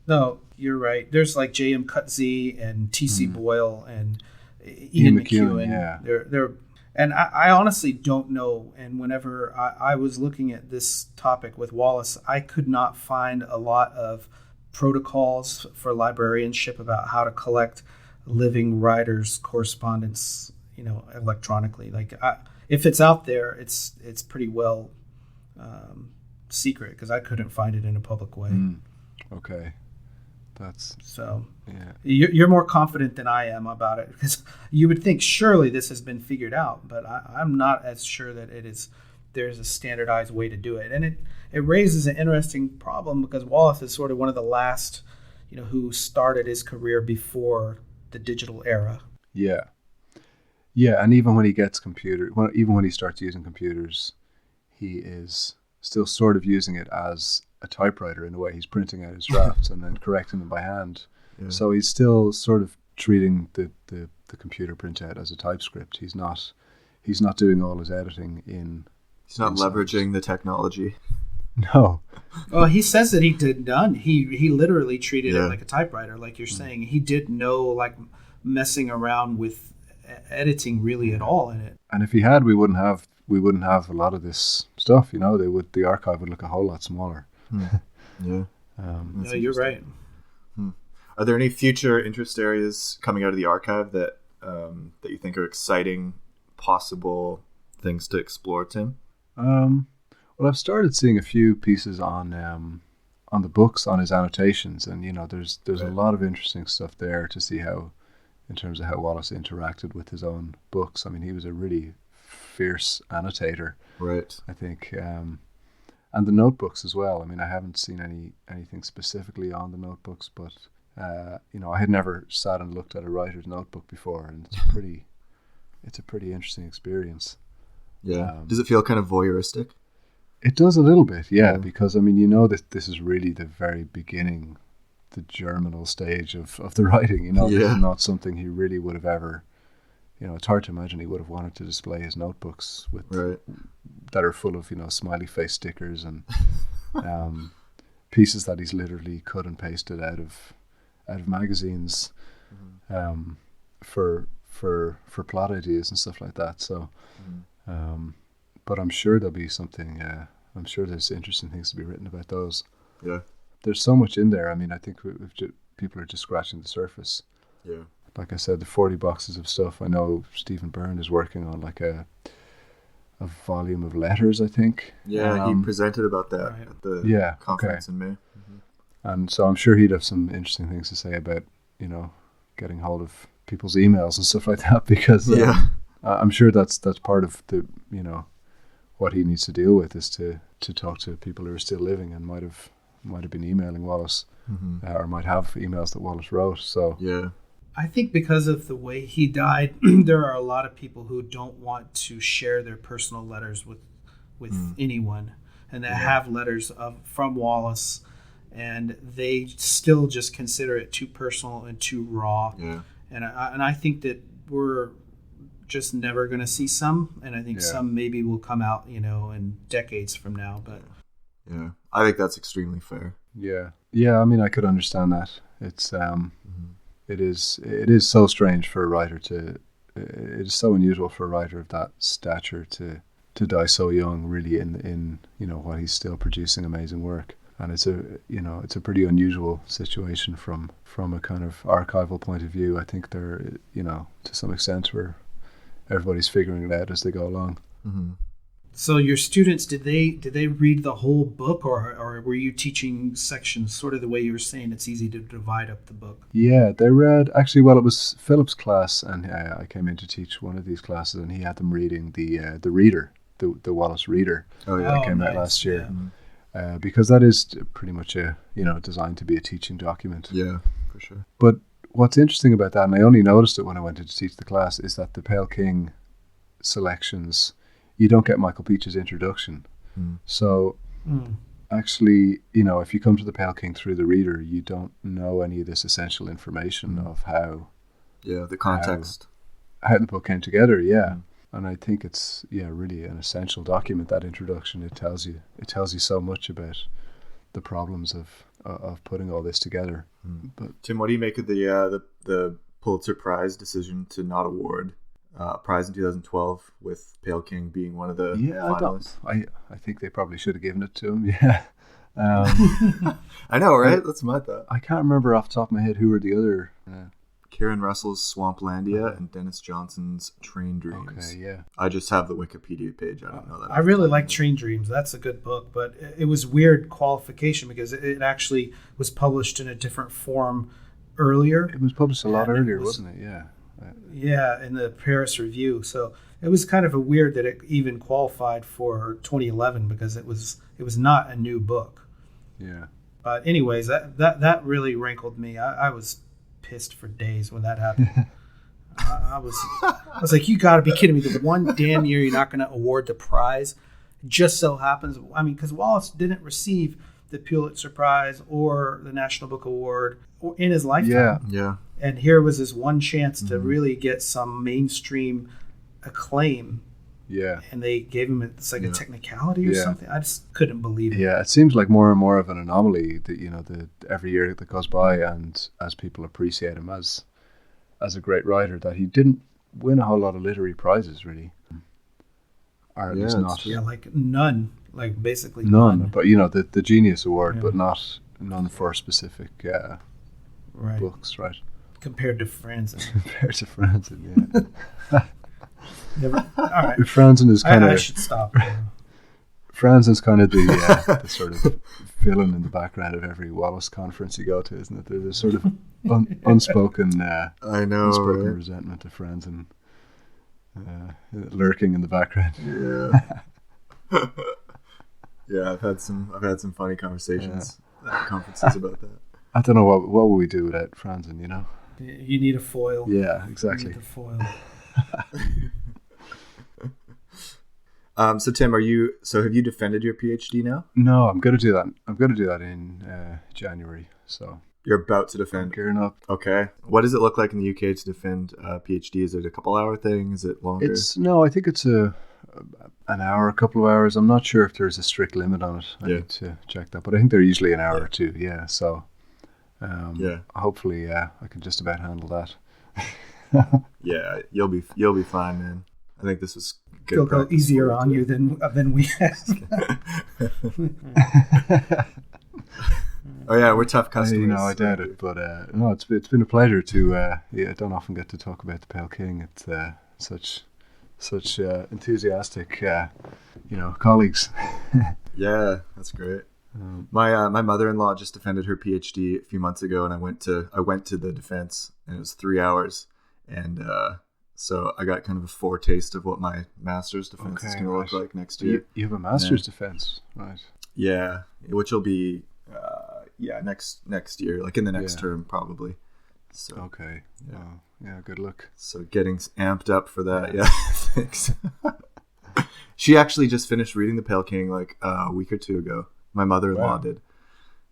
No, you're right. There's like J.M. Cutzee and T.C. Boyle and Ian McEwan. Yeah. They're and I honestly don't know. And whenever I was looking at this topic with Wallace, I could not find a lot of protocols for librarianship about how to collect living writers' correspondence, electronically. Like, if it's out there, it's pretty well secret, because I couldn't find it in a public way. Okay, that's so. Yeah, you're more confident than I am about it, because you would think surely this has been figured out, but I'm not as sure that there's a standardized way to do it, and it raises an interesting problem, because Wallace is sort of one of the last, who started his career before the digital era. Yeah, and even when he gets even when he starts using computers, he is still sort of using it as a typewriter in a way. He's printing out his drafts and then correcting them by hand. Yeah. So he's still sort of treating the computer printout as a typescript. He's not doing all his editing in. He's not leveraging the technology. No. Well, he says that he did none. He literally treated it like a typewriter, like you're saying. He did no like messing around with editing really at all in it. And if he had, we wouldn't have a lot of this stuff. The archive would look a whole lot smaller. Yeah. No, you're right. Are there any future interest areas coming out of the archive that you think are exciting, possible things to explore, Tim? Well, I've started seeing a few pieces on the books, on his annotations, and there's right. A lot of interesting stuff there to see in terms of how Wallace interacted with his own books. I mean, he was a really fierce annotator, right? I think, and the notebooks as well. I mean, I haven't seen anything specifically on the notebooks, but I had never sat and looked at a writer's notebook before, and it's a pretty interesting experience. Yeah. Does it feel kind of voyeuristic? It does a little bit, yeah, because I mean, that this is really the very beginning, the germinal stage of the writing. This is not something he really would have ever. It's hard to imagine he would have wanted to display his notebooks with that are full of smiley face stickers and pieces that he's literally cut and pasted out of magazines, for plot ideas and stuff like that. So, but I'm sure there'll be something. I'm sure there's interesting things to be written about those. Yeah, there's so much in there. I mean, I think people are just scratching the surface. Yeah, like I said, the 40 boxes of stuff. I know Stephen Byrne is working on like a volume of letters, I think. Yeah, he presented about that at the conference in May. And so I'm sure he'd have some interesting things to say about, getting hold of people's emails and stuff like that, because I'm sure that's part of the, what he needs to deal with is to talk to people who are still living and might have been emailing Wallace, or might have emails that Wallace wrote. So yeah. I think because of the way he died, there are a lot of people who don't want to share their personal letters with anyone, and that have letters from Wallace, and they still just consider it too personal and too raw. Yeah. And I think that we're just never going to see some, and I think some maybe will come out, in decades from now. But yeah, I think that's extremely fair. Yeah. I mean, I could understand that. It's It is so strange for a writer it is so unusual for a writer of that stature to die so young, really, in while he's still producing amazing work. And it's a pretty unusual situation from a kind of archival point of view. I think they're, to some extent, where everybody's figuring it out as they go along. Mm-hmm. So your students, did they read the whole book, or were you teaching sections, sort of the way you were saying it's easy to divide up the book? Yeah, they read, actually, well, it was Philip's class, and I came in to teach one of these classes, and he had them reading the Reader, the Wallace Reader. Oh, yeah. That came out last year. Yeah. Because that is pretty much designed to be a teaching document. Yeah, for sure. But what's interesting about that, and I only noticed it when I went in to teach the class, is that the Pale King selections, you don't get Michael Peach's introduction. So actually, if you come to the Pale King through the Reader, you don't know any of this essential information of how the context, how the book came together. And I think it's really an essential document, that introduction. It tells you so much about the problems of putting all this together. But Tim, what do you make of the Pulitzer Prize decision to not award prize in 2012, with Pale King being one of the finalists? I think they probably should have given it to him. Yeah. I know, right? That's my thought. I can't remember off the top of my head who were the other. Karen Russell's Swamplandia and Dennis Johnson's Train Dreams. Okay, yeah. I just have the Wikipedia page. I don't know that. I really like Train Dreams. That's a good book, but it was weird qualification because it actually was published in a different form earlier. It was published a lot earlier, wasn't it? Yeah. Yeah, in the Paris Review. So it was kind of a weird that it even qualified for 2011 because it was not a new book. Yeah. But anyways, that really rankled me. I was pissed for days when that happened. I was like, you got to be kidding me! The one damn year you're not going to award the prize. It just so happens, because Wallace didn't receive the Pulitzer Prize or the National Book Award in his lifetime. Yeah. And here was his one chance to really get some mainstream acclaim. Yeah. And they gave him a technicality or something. I just couldn't believe it. Yeah, it seems like more and more of an anomaly that every year that goes by, and as people appreciate him as a great writer, that he didn't win a whole lot of literary prizes, really. Or at least not. Yeah, like none. Like basically none. But the Genius Award, but none for specific books, right? Compared to Franzen. Yeah. All right. Franzen is kind of. I should stop. Franzen's kind of the sort of villain in the background of every Wallace conference you go to, isn't it? There's a sort of unspoken. I know. Unspoken resentment of Franzen lurking in the background. Yeah. Yeah, I've had some funny conversations at conferences about that. I don't know what would we do without Franzen, You need a foil. Yeah, exactly. You need a foil. So Tim, have you defended your PhD now? No, I'm going to do that. I'm going to do that in January. So you're about to defend. Gearing up. Okay. What does it look like in the UK to defend a PhD? Is it a couple hour thing? Is it longer? I think it's a an hour, a couple of hours. I'm not sure if there's a strict limit on it. I need to check that, but I think they're usually an hour or two. Yeah, so hopefully, I can just about handle that. Yeah, you'll be fine, man. I think this was good. They'll go easier on you than we have. Oh yeah, we're tough customers. I doubt it, but no, it's been a pleasure to. I don't often get to talk about the Pale King. It's such enthusiastic, colleagues. Yeah, that's great. My mother-in-law just defended her PhD a few months ago, and I went to the defense, and it was 3 hours, and so I got kind of a foretaste of what my master's defense is going to look like next year. You have a master's defense, right? Yeah, which will be next year, like in the next term probably. So okay, yeah, good luck. So getting amped up for that, yeah. Thanks. She actually just finished reading The Pale King like a week or two ago. My mother-in-law did.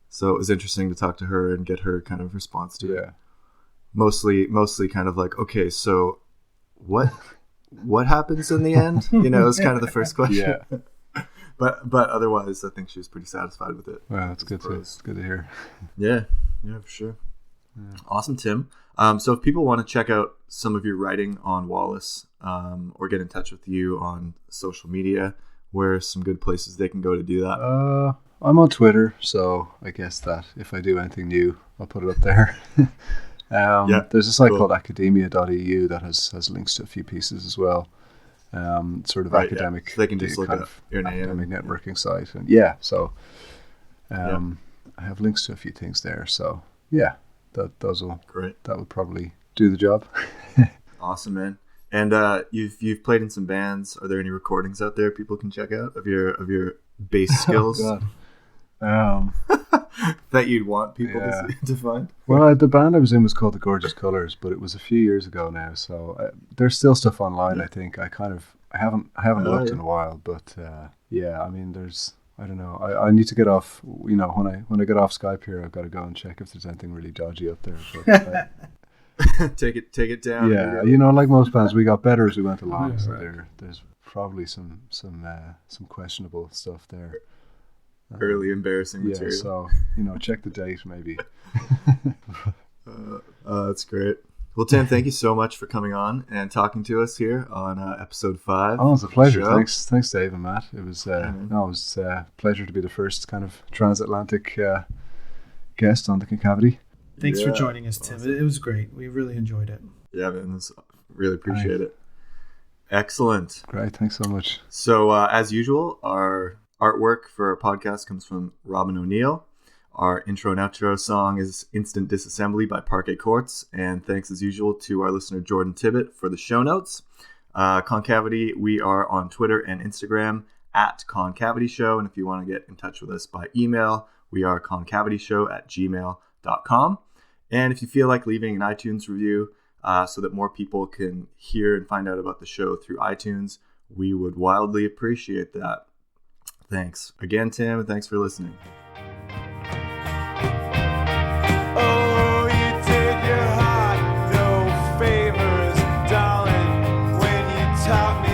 So it was interesting to talk to her and get her kind of response to it. Mostly kind of like, okay, so what happens in the end? It's kind of the first question. Yeah. But otherwise, I think she was pretty satisfied with it. Wow, that's good to hear. Yeah, for sure. Yeah. Awesome, Tim. So if people want to check out some of your writing on Wallace, or get in touch with you on social media, where are some good places they can go to do that? I'm on Twitter, so I guess that if I do anything new, I'll put it up there. There's a site called academia.eu that has links to a few pieces as well. Sort of academic. So they can just look up your name. Academic networking site, and I have links to a few things there. So that would probably do the job. Awesome, man. And you've played in some bands. Are there any recordings out there people can check out of your bass skills? That you'd want people to find? Well, the band I was in was called The Gorgeous Colours, but it was a few years ago now. So there's still stuff online. I think I haven't looked in a while, but I mean, there's. I don't know. I need to get off. When I get off Skype here, I've got to go and check if there's anything really dodgy up there. But, take it down. Yeah, like most bands, we got better as we went along. So there's probably some questionable stuff there. Early embarrassing material. So check the date maybe. That's great. Well, Tim, thank you so much for coming on and talking to us here on episode 5. Oh, it's a pleasure. Thanks, Dave and Matt. It was a pleasure to be the first kind of transatlantic guest on the Concavity. Thanks for joining us, Tim. Awesome. It was great. We really enjoyed it. Yeah, man. Really appreciate it. Excellent. Great. Thanks so much. So, as usual, our artwork for our podcast comes from Robin O'Neill. Our intro and outro song is Instant Disassembly by Parquet Courts. And thanks as usual to our listener Jordan Tibbett for the show notes. Concavity, we are on Twitter and Instagram at Concavity Show. And if you want to get in touch with us by email, we are concavityshow@gmail.com. And if you feel like leaving an iTunes review so that more people can hear and find out about the show through iTunes, we would wildly appreciate that. Thanks again, Tim, and thanks for listening. Oh, you did your heart no favors, darling, when you taught me